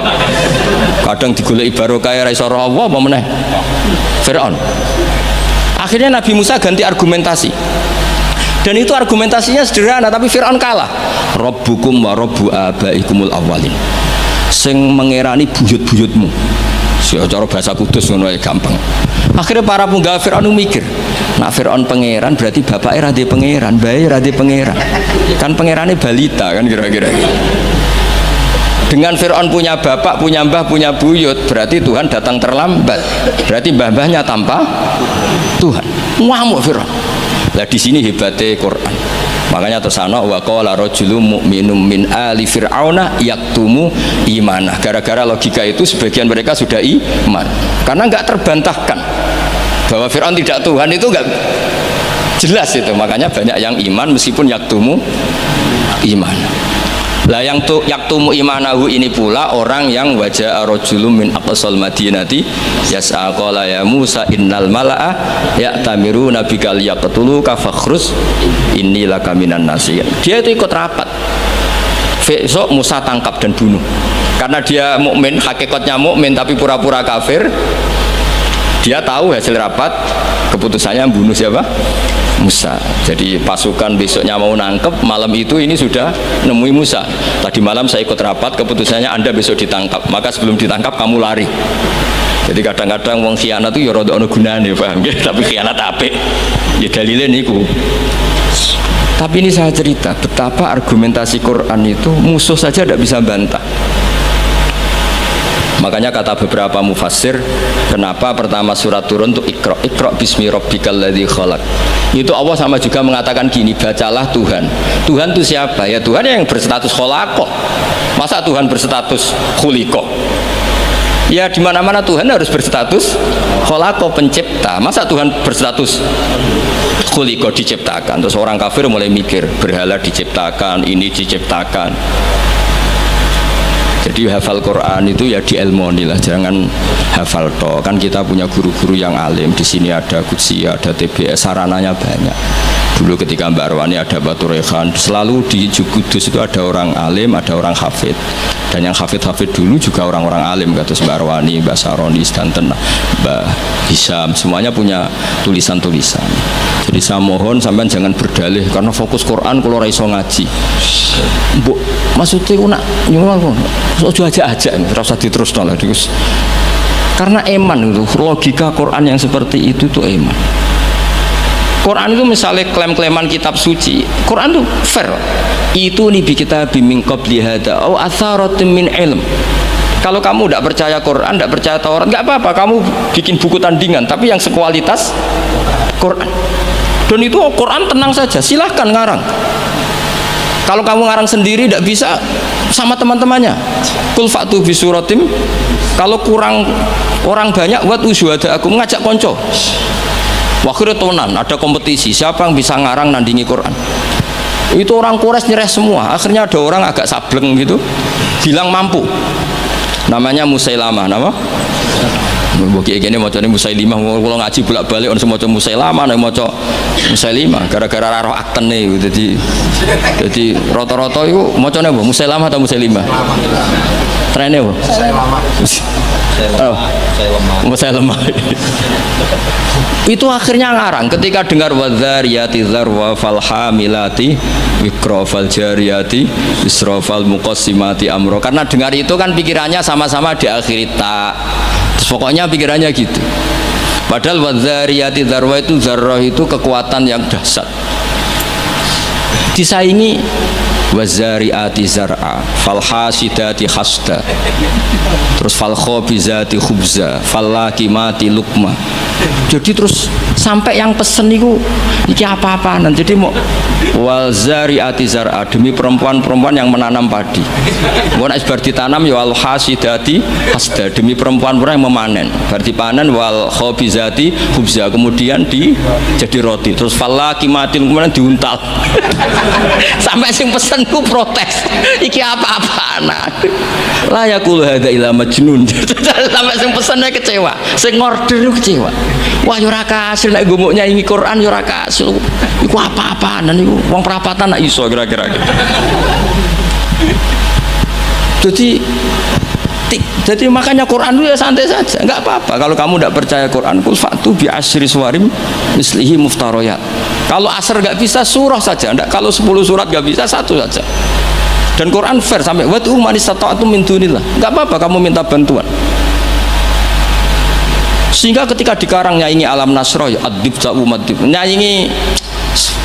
Kadang digoleki barokah ora iso roh apa meneh. Fir'aun. Akhirnya Nabi Musa ganti argumentasi. Dan itu argumentasinya sederhana, tapi Fir'aun kalah. Rabbukum wa rabbu abaikumul awwalin. Sing mengerani buyut-buyutmu. Cara bahasa kudus ngono gampang. Akhirnya para punggawa Fir'aun mikir, nak Fir'aun pangeran berarti bapaknya radhi pangeran, bayi radhi pangeran. Kan pangerannya balita kan kira-kira. Dengan Fir'aun punya bapak, punya mbah, punya buyut, berarti Tuhan datang terlambat. Berarti mbah-mbahnya tanpa Tuhan. Ngamuk Fir'aun. Lah di sini hebatnya Quran. Makanya tersana wa qala rajulun mu'minum min ali fir'auna yaktumu imanah. Gara-gara logika itu sebagian mereka sudah iman. Karena enggak terbantahkan bahwa Fir'aun tidak Tuhan, itu enggak jelas itu. Makanya banyak yang iman meskipun yaktumu iman. Lah yang yaktumu imanahu ini pula orang yang wajah rajulun min aqsal madinati yas'a qala ya Musa innal mala'a ya'tamiruna bika liyaqtuluka fakhrus inni laka minan nasihin. Dia itu ikut rapat. Besok Musa tangkap dan bunuh. Karena dia mukmin, hakikatnya mukmin tapi pura-pura kafir. Dia tahu hasil rapat, keputusannya bunuh siapa? Musa. Jadi pasukan besoknya mau nangkep, malam itu ini sudah nemui Musa. Tadi malam saya ikut rapat, keputusannya Anda besok ditangkap. Maka sebelum ditangkap kamu lari. Jadi kadang-kadang wong khianat itu ya rada ono gunane, paham ya? Tapi khianat apik. Ya dalile niku. Tapi ini saya cerita betapa argumentasi Quran itu musuh saja tidak bisa bantah. Makanya kata beberapa mufassir, kenapa pertama surat turun untuk Iqra bismi rabbikal ladzi khalaq. Itu Allah sama juga mengatakan gini, bacalah Tuhan. Tuhan itu siapa? Ya Tuhan yang berstatus khalaqah. Masa Tuhan berstatus khuliqah? Ya di mana-mana Tuhan harus berstatus khalaqah, pencipta. Masa Tuhan berstatus khuliqah, diciptakan? Terus orang kafir mulai mikir, berhala diciptakan, ini diciptakan. Jadi hafal Quran itu ya dielmoni lah, jangan hafal toh. Kan kita punya guru-guru yang alim. Di sini ada Qudsi, ada TBS, sarananya banyak. Dulu ketika Mbak Arwani ada Batu Rehan, selalu di Kudus itu ada orang alim, ada orang hafid. Dan yang hafid-hafid dulu juga orang-orang alim, kata Mbak Arwani, Mbak Saroni, Stanton, Mbak Hisam, semuanya punya tulisan-tulisan. Jadi saya mohon sampean jangan berdalih karena fokus Quran kalau raiso ngaji. Bu, maksudnya aku nak nyulang kok aja-aja, terus diterus lah. Karena eman itu, logika Quran yang seperti itu tuh eman. Quran itu misalnya klaim-klaiman kitab suci, Quran itu fair. Itu nih bi kitab min qabli hada au atharatin min ilm. Kalau kamu tidak percaya Quran, tidak percaya Taurat, nggak apa-apa, kamu bikin buku tandingan, tapi yang sekualitas Quran. Dan itu Quran tenang saja, silahkan ngarang. Kalau kamu ngarang sendiri tidak bisa, sama teman-temannya. Kul fa'tu bi suratim. Kalau kurang orang banyak, buat usyuhada aku ngajak konco. Wakhirnya tonan, ada kompetisi siapa yang bisa ngarang nandingi Quran. Itu orang Quraisy nyerah semua. Akhirnya ada orang agak sableng gitu bilang mampu, namanya Musailamah. Nama bagi ini macam ini Musailimah. Kalau ngaji bolak-balik orang semua macam Musailamah, orang macam Musailimah gara-gara roh akten nih. Jadi rata-rata itu macam apa, Musailamah atau Musailimah trennya apa? Musailamah. Itu akhirnya ngarang ketika dengar wadzariyati dzarwa fal hamilati wikra fal jariyati isra fal muqassimati amro. Karena dengar itu kan pikirannya sama-sama diakhiri ta. Pokoknya pikirannya gitu. Padahal wadzariyati dzarwa itu zarrah itu kekuatan yang dahsyat. Disaingi wazariati zar'a fal hasidati hasda, terus fal khobizati khubza fal lakimati lukma. Jadi terus sampai yang pesen itu iki apa-apaan. Jadi mau wal zariati zar'a, demi perempuan-perempuan yang menanam padi. Mun asbar ditanam ya wal hasidati hasda, demi perempuan-perempuan yang memanen. Berarti panen wal khobizati khubza, kemudian jadi roti. Terus fal lakimati kemudian diuntal. Sampai sing pesen ku protes, iki apa-apaan. La yaqulu hadza ila majnun. Sampai sing pesennya kecewa, sing order kecewa. Wah yo ora kasil nek gumuk nyanyi Quran yo ora kasil. Iku apa-apaan niku wong perapatan nak iso kira-kira. Jadi makanya Quran itu ya santai saja, enggak apa-apa. Kalau kamu tidak percaya Quran, kul fa'tu bi asyri suwarim mislihi muftariyat. Kalau asar enggak bisa, surah saja. Enggak, kalau 10 surat enggak bisa, satu saja. Dan Quran fair sampai wad'u man istata'tum min dunillah. Enggak apa-apa kamu minta bantuan. Sehingga ketika dikarang nyanyi alam nasroh adib ja'u madib, nyanyi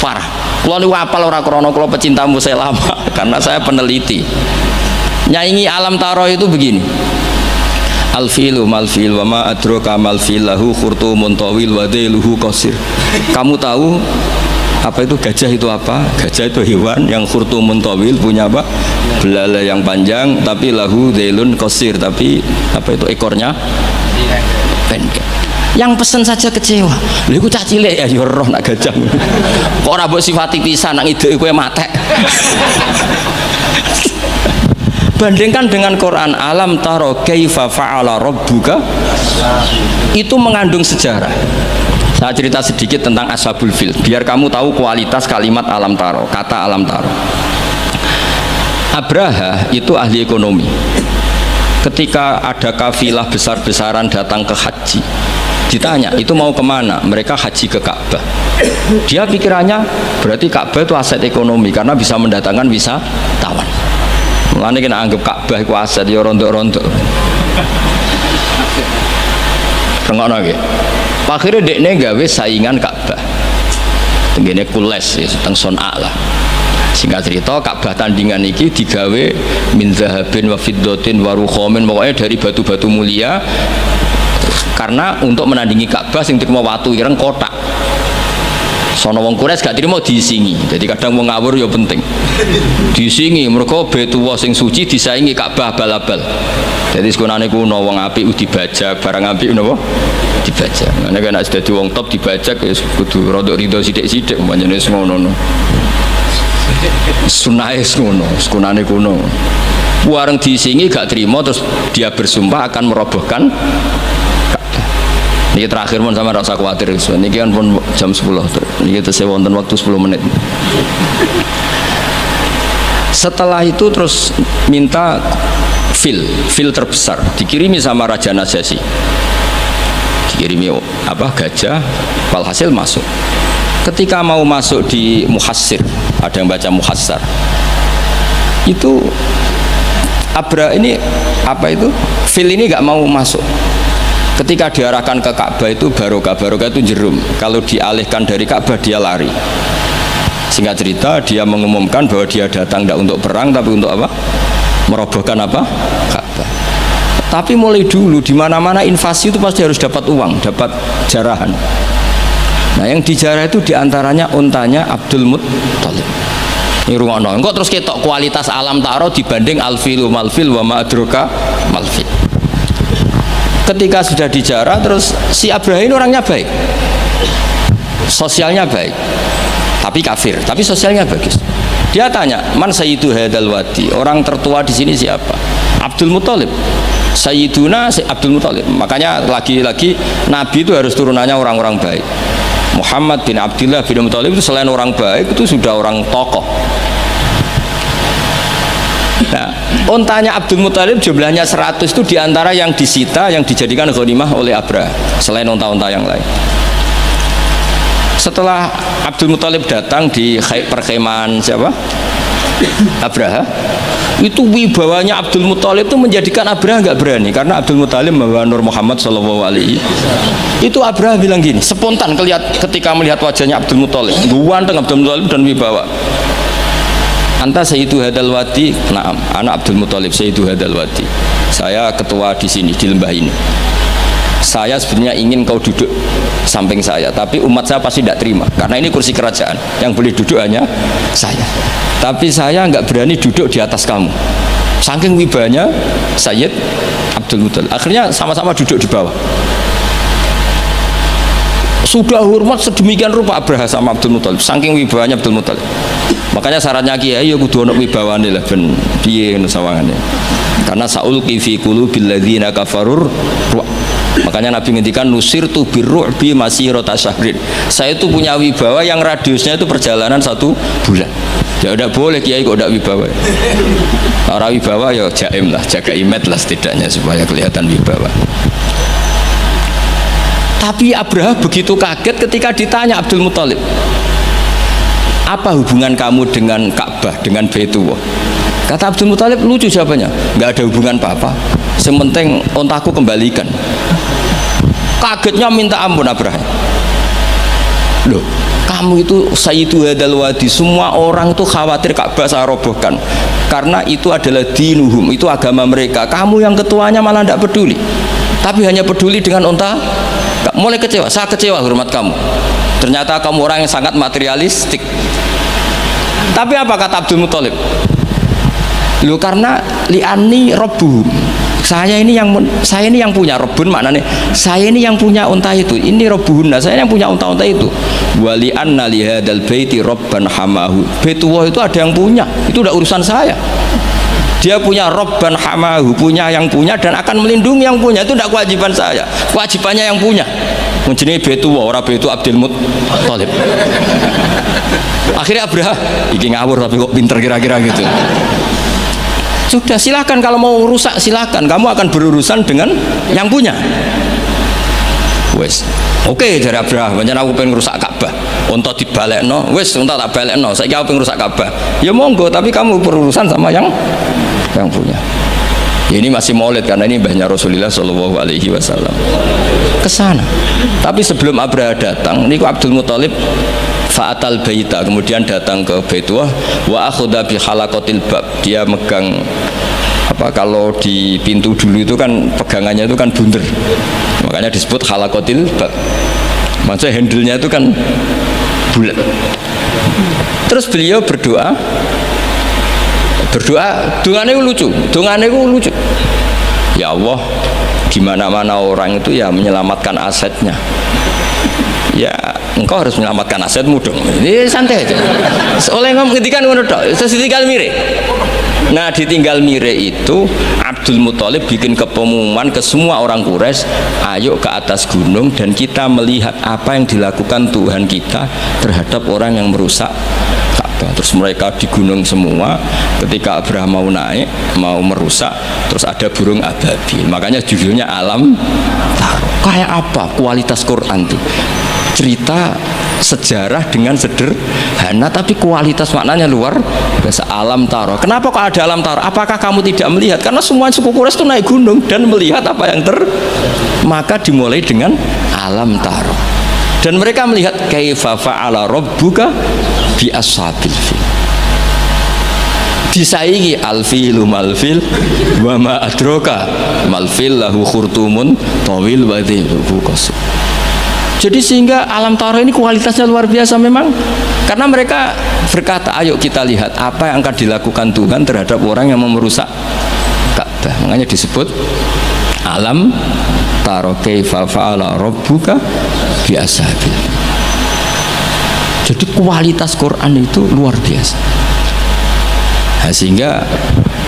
parah. Kalau ini wapal orang krono, kalau pecinta saya lama karena saya peneliti. Nyanyi alam taro itu begini, alfilu malfil wa ma adroka malfil lahu khurtumun tawil wa dailuhu qasir. Kamu tahu apa itu gajah itu apa? Gajah itu hewan yang khurtumun tawil, punya apa? Belalai yang panjang, tapi lahu dailun qasir, tapi apa itu ekornya pendek. Yang pesen saja kecewa. Lha iku cah cilik ya roh nak gajah. Kok ora mbok sifati pisan nak ngideki kowe matek. Bandingkan dengan Quran, alam taro kaifa fa'ala rabbuka, itu mengandung sejarah. Saya cerita sedikit tentang Ashabul Fil biar kamu tahu kualitas kalimat alam taro, kata alam taro. Abraha itu ahli ekonomi. Ketika ada kafilah besar-besaran datang ke haji, ditanya itu mau kemana, mereka haji ke Ka'bah. Dia pikirannya berarti Ka'bah itu aset ekonomi karena bisa mendatangkan wisatawan. Mulane kena anggap Ka'bah iku aset ya rontok-rontok. Rengokno nggih. Akhire dekne gawe saingan Ka'bah. Tenggene Kules ya teng Son'a lah. Singkat cerita Ka'bah tandingan iki digawe min zahabin wa fiddatin wa rukhamin, pokoknya dari batu-batu mulia karena untuk menandingi Ka'bah sing terima watu ireng kotak. Sono wong Quraisy gak trimo diisingi. Jadi kadang wong ngawur ya penting. Diisingi mergo Baitullah sing suci disaingi Ka'bah bal-bal. Jadi sekunane kuno wong apik dibajak, barang apik napa? Dibajak. Nek nek dadi wong top dibajak ya kudu rada rido sithik-sithik pancene ngono. Sunahe ngono, sekunane kuno. Wareng diisingi gak trimo terus dia bersumpah akan merobohkan Ka'bah. Ini terakhir pun sama rasa khawatir. Ini kan pun jam 10. Ini kita wonten waktu 10 menit. Setelah itu terus minta fil terbesar dikirimi sama Raja Najasyi. Dikirimi gajah, walhasil masuk. Ketika mau masuk di Muhassir, ada yang baca Muhassar. Itu Abra ini fil ini nggak mau masuk. Ketika diarahkan ke Ka'bah itu barokah itu jerum. Kalau dialihkan dari Ka'bah dia lari. Singkat cerita dia mengumumkan bahwa dia datang tidak untuk perang tapi untuk apa? Merobohkan apa? Ka'bah. Tapi mulai dulu di mana-mana invasi itu pasti harus dapat uang, dapat jarahan. Nah yang dijarah itu diantaranya untanya Abdul Muttalib. Ini rungokno. Engko terus ketok kualitas alam taro dibanding alfilu malfil wa ma'adroka malfil. Ketika sudah dijarah terus si Abraham ini orangnya baik, sosialnya baik, tapi kafir, tapi sosialnya bagus. Dia tanya, man sayyidu hadal wadi, orang tertua di sini siapa? Abdul Muttalib. Sayyiduna Abdul Muttalib. Makanya lagi-lagi Nabi itu harus turunannya orang-orang baik. Muhammad bin Abdullah bin Muttalib itu selain orang baik itu sudah orang tokoh. Nah, untanya Abdul Muttalib jumlahnya 100 itu diantara yang disita, yang dijadikan ghanimah oleh Abraha selain unta-unta yang lain. Setelah Abdul Muttalib datang di perkemahan siapa? Abraha, itu wibawanya Abdul Muttalib itu menjadikan Abraha nggak berani karena Abdul Muttalib membawa Nur Muhammad SAW. Itu Abraha bilang gini, spontan ketika melihat wajahnya Abdul Muttalib, ganteng Abdul Muttalib dan wibawa. Anta Sayyidu Hadal Wadi, naam, anak Abdul Muttalib Sayyidu Hadal Wadi. Saya ketua di sini di lembah ini. Saya sebenarnya ingin kau duduk samping saya, tapi umat saya pasti tidak terima karena ini kursi kerajaan, yang boleh duduk hanya saya. Tapi saya nggak berani duduk di atas kamu. Saking wibanya Sayyid Abdul Muttalib. Akhirnya sama-sama duduk di bawah. Sudah hormat sedemikian rupa Abraha sama Abdul Muttalib, saking wibawanya Abdul Muttalib. Makanya syaratnya kiai ya kudu ono wibawane lah ben piye ngono sawangane. Karena saulqi fi qulubil ladzina kafarur. Makanya Nabi ngendikan nusirtu birru'bi masirata syahrin. Saya itu punya wibawa yang radiusnya itu perjalanan 1 bulan. Ya udah boleh kiai kok udah wibawa. Orang wibawa ya jaim lah, jaga image lah setidaknya supaya kelihatan wibawa. Tapi Abraha begitu kaget ketika ditanya Abdul Muttalib, apa hubungan kamu dengan Ka'bah, dengan Baitullah? Kata Abdul Muttalib, lucu jawabannya, nggak ada hubungan apa-apa, sementing ontaku kembalikan. Kagetnya minta ampun Abraha. Loh, kamu itu Sayyidu Hadal Wadi, semua orang itu khawatir Ka'bah saya robohkan karena itu adalah dinuhum, itu agama mereka. Kamu yang ketuanya malah tidak peduli, tapi hanya peduli dengan onta. Mulai kecewa, saya kecewa hormat kamu. Ternyata kamu orang yang sangat materialistik. Tapi apa kata Abdul Muttalib? Loh, karena li'ani robbuhum, saya ini yang punya robun, maknanya saya ini yang punya unta itu, ini robbuhunna, saya yang punya unta-unta itu. Wali anna li hadzal baiti robban hamahu, Baitullah itu ada yang punya, itu udah urusan saya. Dia punya robban hamahu, punya yang punya dan akan melindungi yang punya, itu tidak kewajiban saya, kewajibannya yang punya. Menjadi Baitullah, orang Baitu Abdul Muttalib. Akhirnya Abraha, iki ngawur tapi kok pinter kira-kira gitu. Sudah, silahkan kalau mau rusak silahkan, kamu akan berurusan dengan yang punya. Wes, oke dari Abraha, banyak aku pengen rusak Ka'bah, untuk dibalekno, wes untuk tak balekno, saya pengen rusak Ka'bah. Ya monggo, tapi kamu berurusan sama yang punya. Ya, ini masih maulid karena ini mbahnya Rasulullah Shallallahu Alaihi Wasallam ke sana. Tapi sebelum Abraha datang, ini Abdul Muttalib fa'atal baita, kemudian datang ke Baitullah wa akhudha bi halaqatil bab, dia megang kalau di pintu dulu itu kan pegangannya itu kan bunder, makanya disebut halaqatil bab, maksudnya handle-nya itu kan bulat. Terus beliau berdoa, dongane lucu. Ya Allah, di mana-mana orang itu ya menyelamatkan asetnya. ya engkau harus menyelamatkan asetmu dong. Ini santai aja. Oleh ngomong ngendikan ngono tok, terus ditinggal mire. Nah, ditinggal mire itu Abdul Muthalib bikin pengumuman ke semua orang Quraisy, ayo ke atas gunung dan kita melihat apa yang dilakukan Tuhan kita terhadap orang yang merusak Ka'bah. Terus mereka di gunung semua. Ketika Abraham mau naik, mau merusak, terus ada burung ababil. Makanya judulnya Alam Taro. Kayak apa kualitas Quran tuh? Cerita sejarah dengan sederhana tapi kualitas maknanya luar biasa. Alam Taro. Kenapa kok ada Alam Taro? Apakah kamu tidak melihat? Karena semua suku Quraisy itu naik gunung dan melihat apa yang maka dimulai dengan Alam Taro. Dan mereka melihat kaifa fa'ala rabbuka bi ashabil fil. Disaingi alfilu malfil wa ma adraka malfil lahu khurtumun tawil wa dhibu qasir. Jadi sehingga Alam Taro ini kualitasnya luar biasa memang, karena mereka berkata ayo kita lihat apa yang akan dilakukan Tuhan terhadap orang yang merusak Ka'bah. Makanya disebut Alam Taro kaifa fa'ala rabbuka bi ashabil. Jadi kualitas Quran itu luar biasa. Nah, sehingga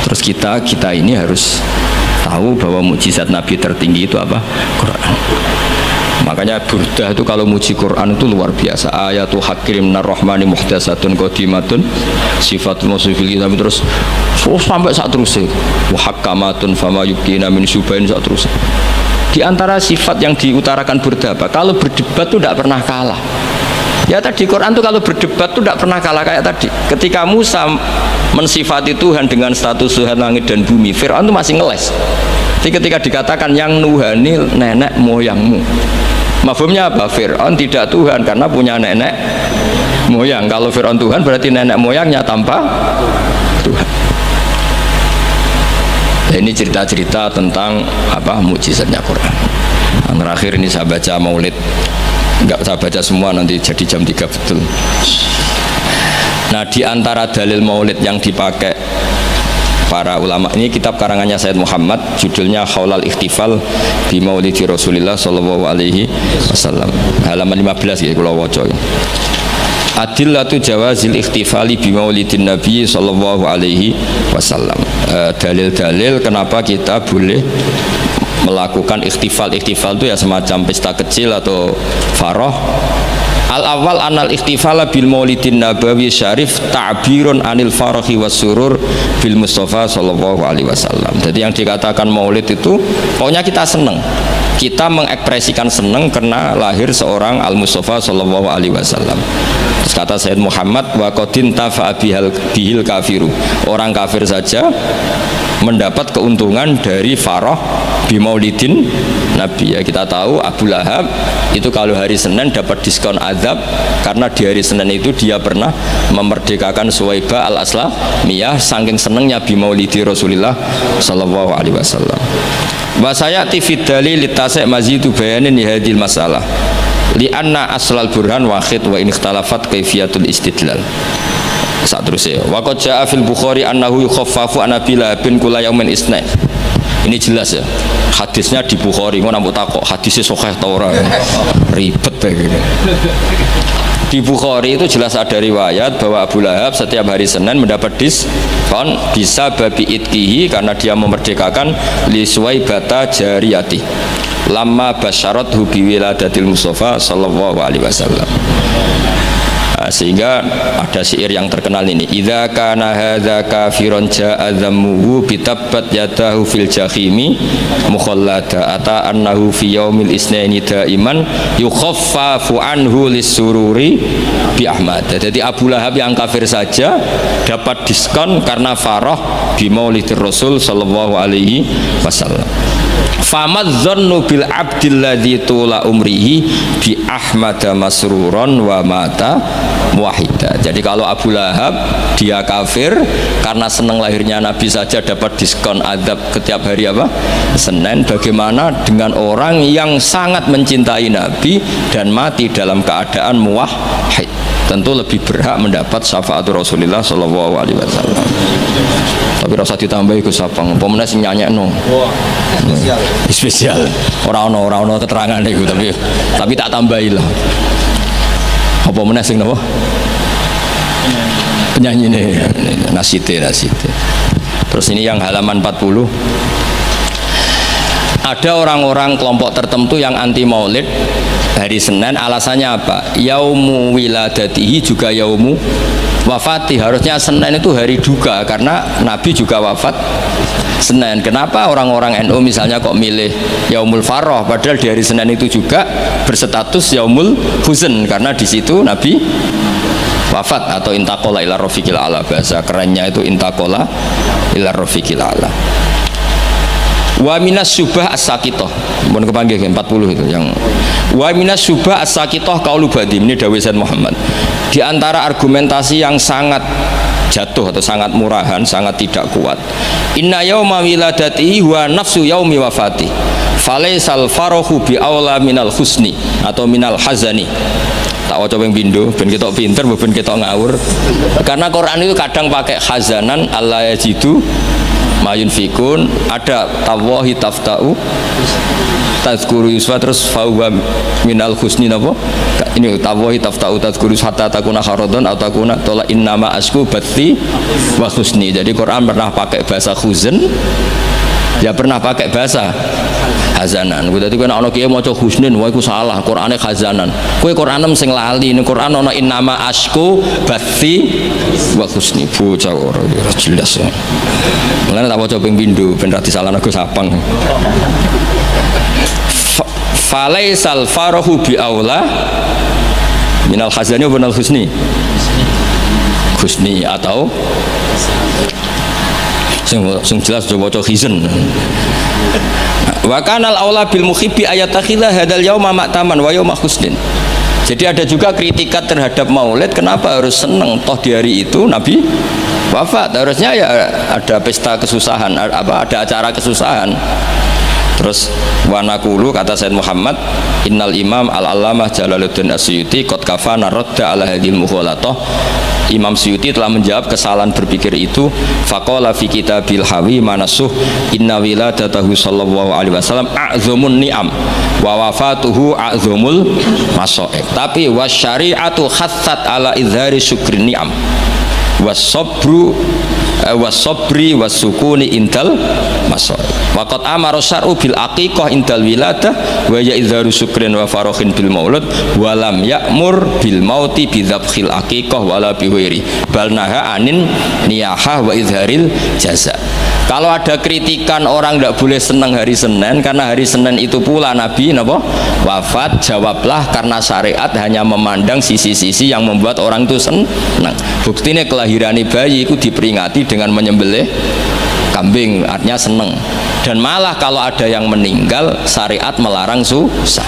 terus kita ini harus tahu bahwa mukjizat Nabi tertinggi itu apa? Quran. Makanya Burdah itu kalau muji Quran itu luar biasa. Ayatul hakim minar rahmani muhdatsatun qadimatun sifatul musifil tapi terus sampai saat terus wa hakamatun fama yubqina min syubain saat terus. Di antara sifat yang diutarakan Burdah apa? Kalau berdebat itu tidak pernah kalah. Ya tadi Quran itu kalau berdebat itu tidak pernah kalah kayak tadi. Ketika Musa mensifati Tuhan dengan status Tuhan langit dan bumi, Fir'aun itu masih ngeles. Jadi ketika dikatakan yang nuhani nenek moyangmu, mafhumnya apa? Fir'aun tidak Tuhan karena punya nenek moyang. Kalau Fir'aun Tuhan berarti nenek moyangnya tanpa Tuhan. Nah, ini cerita-cerita tentang apa mukjizatnya Quran. Yang terakhir ini saya baca Maulid. Enggak saya baca semua nanti jadi jam 3 betul. Nah, di antara dalil Maulid yang dipakai para ulama ini kitab karangannya Sayyid Muhammad, judulnya Khaulal Ikhtifal bi Maulidi Rasulillah sallallahu alaihi wasallam. Halaman 15 ya kula waca. Adillatu jawazil ikhtifali bi Maulidin Nabi sallallahu alaihi wasallam. Dalil-dalil kenapa kita boleh melakukan ikhtifal. Ikhtifal itu ya semacam pesta kecil atau faroh. Al-awwal anal ikhtifala bil maulidin nabawi syarif ta'birun anil farahi was surur bil Mustafa sallallahu alaihi wasallam. Jadi yang dikatakan maulid itu pokoknya kita senang. Kita mengekspresikan senang karena lahir seorang Al-Mustafa sallallahu alaihi wasallam. Terus kata Sayyid Muhammad wa qadin tafa'a bihil kafiru. Orang kafir saja mendapat keuntungan dari farah bi maulidin Nabi. Ya kita tahu Abu Lahab itu kalau hari Senin dapat diskon azab karena di hari Senin itu dia pernah memerdekakan Suwaibah al-Aslamiyah saking senengnya bi maulidi Rasulullah sallallahu alaihi wasallam. Wa sayati fi dalil litasai mazidu bayanin hadil masalah li anna aslal burhan wahid wa in ikhtalafat kaifiyatul istidlal. Saat terus ya wa qad jaa fil Bukhari annahu yukhaffafu an Nabila bin kula yaumin isna. Ini jelas ya hadisnya di Bukhari. Ngono mbok takok hadisnya sahih ta ora, ribet begini. Di Bukhari itu jelas ada riwayat bahwa Abu Lahab setiap hari Senin mendapat diskon bisa babi itkihi karena dia memerdekakan li Suwaibata jariyati lama basyarat hubi wiladatil Mustafa sallallahu alaihi wasallam. Sehingga ada syair yang terkenal ini, idza kana hadza kafiron ja'a dhammuhu bitabbat yadahu fil jahimi mukhallada ata annahu fi yaumil isnaini daiman yukhaffafu anhu lisururi bi Ahmad. Jadi Abu Lahab yang kafir saja dapat diskon karena farah bi Maulidir Rasul sallallahu alaihi wasallam. Famadzannu bil abdilladzi tula umrihi bi Ahmad masruron wa mata muwahhida. Jadi kalau Abu Lahab dia kafir karena senang lahirnya Nabi saja dapat diskon azab setiap hari apa? Senin. Bagaimana dengan orang yang sangat mencintai Nabi dan mati dalam keadaan muwahhid? Tentu lebih berhak mendapat syafaat Rasulullah sallallahu alaihi wasallam. Tapi rasa ditambahi Gus Sapang, pemenang sing nyanyekno. Spesial. Ora ono keterangan iku tapi tak tambahi lah. Apa meneh sing napa? Penyanyi ini nasite. Terus ini yang halaman 40. Ada orang-orang kelompok tertentu yang anti maulid hari Senin, alasannya apa? Yaumu wiladatihi juga yaumu wafati. Harusnya Senin itu hari duka karena Nabi juga wafat Senin. Kenapa orang-orang NU misalnya kok milih yaumul farroh padahal di hari Senin itu juga berstatus yaumul huzn karena di situ Nabi wafat atau intakola ila rofiqil ala, bahasa kerennya itu intakola ila rofiqil ala. Wa minas subah as-sakitoh, mohon kepanggil 40 itu yang wa minas subah as-sakitoh qaulu badim, ini dawuh Sayyid Muhammad. Di antara argumentasi yang sangat jatuh atau sangat murahan, sangat tidak kuat, inna yauma wiladatihi wa nafsu yaumi wafati falaisal farahu bi aula minal husni atau minal hazani. Tak waca ping pindho ben ketok pinter ben ketok ngawur, karena Quran itu kadang pakai hazanan alla yajidu mayun fikun, ada tawahi taftau tazkuru yusfa, terus fahuwa minal husni napa ini tawahi taftau tazkuru hatta takuna kharadon atau takuna tola innama asku batti wa husni. Jadi Quran pernah pakai bahasa huzn, ya pernah pakai bahasa hazanan. Berarti kan ana kiye maca husnin, wah iku salah, Qur'ane hazanan. Kowe Qur'anem sing lali, ning Qur'an ana innama asku batti wa husni. Bocah ora jelas ya. Mulane tak waca ping pindho ben ra disalahno Gus Sapang. Falaisal farahu bi aula minal hazani wa minal husni. Husni atau sing jelas coba waca hizn. Wa kanal aula bil muhibbi ayatakhila hadal yauma ma'taman wa yauma husnin. Jadi ada juga kritikat terhadap maulid, kenapa harus seneng toh di hari itu Nabi wafat, harusnya ya ada pesta kesusahan, ada acara kesusahan. Terus wanakulu kata Sayyid Muhammad, innal imam al-allamah Jalaluddin Asyuti qad kafana radda ala hadhil mughalatah. Imam Suyuti telah menjawab kesalahan berpikir itu. Faqala fi kitabil hawi manasuh inna wiladatahu sallallahu alaihi wasallam a'zamun ni'am wa wafatuhu a'zamul masaib. Tapi wasyari'atu khassat ala izhari syukri ni'am wasabru wasabri wasukuni intal masaib. Waqad amara syar'u bil aqiqah indal wiladah wa ya izharu syukrin wa farahin bil maulud wa lam ya'mur bil mauti bi dzabhil aqiqah wala bi ghairi bal naha anin niyahah wa izharil jaza. Kalau ada kritikan orang tidak boleh senang hari Senin karena hari Senin itu pula Nabi napa wafat, jawablah karena syariat hanya memandang sisi-sisi yang membuat orang itu senang. Buktinya kelahiran bayi itu diperingati dengan menyembelih kambing, artinya senang. Dan malah kalau ada yang meninggal syariat melarang susah.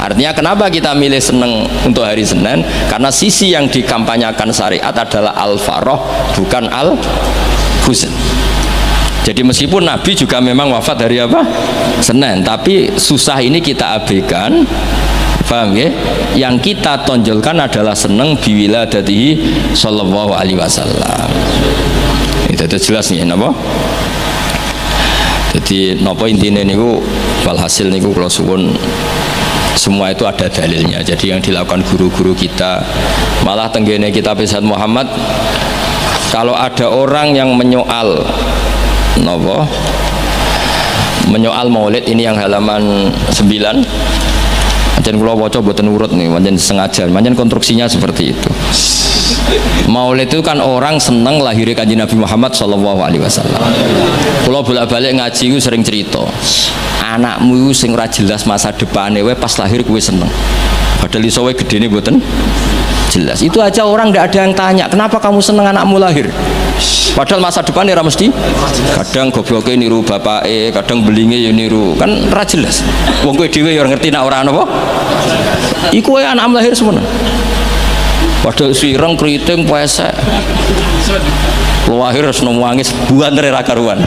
Artinya kenapa kita milih senang untuk hari Senin? Karena sisi yang dikampanyakan syariat adalah al-farah bukan al-huzn. Jadi meskipun Nabi juga memang wafat hari apa? Senin, tapi susah ini kita abaikan. Paham ya? Yang kita tonjolkan adalah senang biwiladatihi sallallahu alaihi wasallam. Itu jelas nih napa? Jadi napa intine niku walhasil niku kula suwun semua itu ada dalilnya. Jadi yang dilakukan guru-guru kita, malah tenggene kitab Sayyid Muhammad, kalau ada orang yang menyoal nopo menyoal maulid, ini yang halaman 9, pancen kula waca boten urut nih, pancen sengaja, pancen konstruksinya seperti itu. Maulid itu kan orang seneng lahirnya Kanjeng Nabi Muhammad sallallahu alaihi wasallam. Kula bolak-balik ngaji ku sering cerita, anakmu itu sing ora jelas masa depane wae pas lahir kuwi seneng, padahal iso wae gedene boten jelas. Itu aja orang tidak ada yang tanya, kenapa kamu seneng anakmu lahir? Padahal masa depan ya mesti kadang gobloknya niru bapake, kadang belinge ya niru, kan ra jelas. Wong kowe dhewe ya ngerti nek ora apa. Iku wae anakmu lahir semua. Padahal sireng kriting pesek. Lahir wis nangis buantere ra karuan.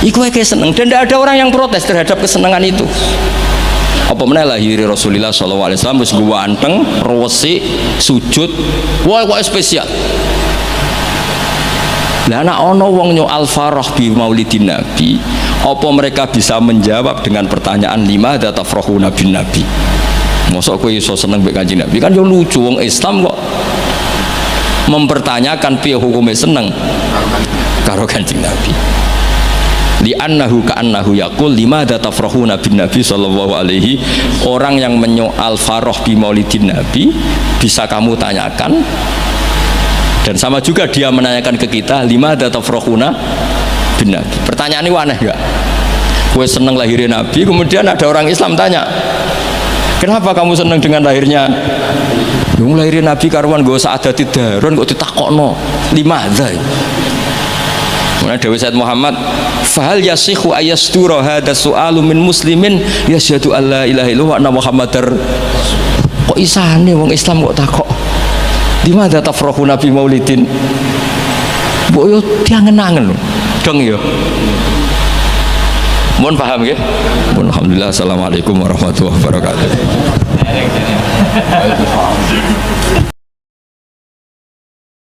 Iku wae seneng dan tidak ada orang yang protes terhadap kesenangan itu. Apa meneh lahir Rasulullah sallallahu alaihi wasallam wis ganteng, resik, sujud, wae spesial. Lah ana wong nyoal farah bi maulidin Nabi, Apa mereka bisa menjawab dengan pertanyaan lima tafrahuna bin nabi? Mosok kowe iso seneng mbek Kanjeng Nabi? Kan yo lucu, wong Islam kok mempertanyakan piye hukume seneng karo Kanjeng Nabi. Li annahu ka'annahu yaqul limadza tafrahuna bin nabi sallallahu alaihi, orang yang menyoal farah bi maulidin nabi bisa kamu tanyakan, dan sama juga dia menanyakan ke kita limadza tafrahuna bin nabi. Pertanyaan ini aneh enggak? Kowe seneng lahirnya nabi, kemudian ada orang Islam tanya, kenapa kamu senang dengan lahirnya? Yang lahirnya nabi karuan gak usah ada tidaron kok ditakokno limadza. Kemudian Dewi Said Muhammad, fahal yasihu ayastura hadha su'alu min muslimin yasyhadu alla ilaha illallah wa anna muhammadar. Kok isane wong Islam kok takok dimana tafrahu nabi maulidin? Mbok yo diangen-angen lho dong yo. Mohon paham ya. Alhamdulillah. Assalamualaikum warahmatullahi wabarakatuh.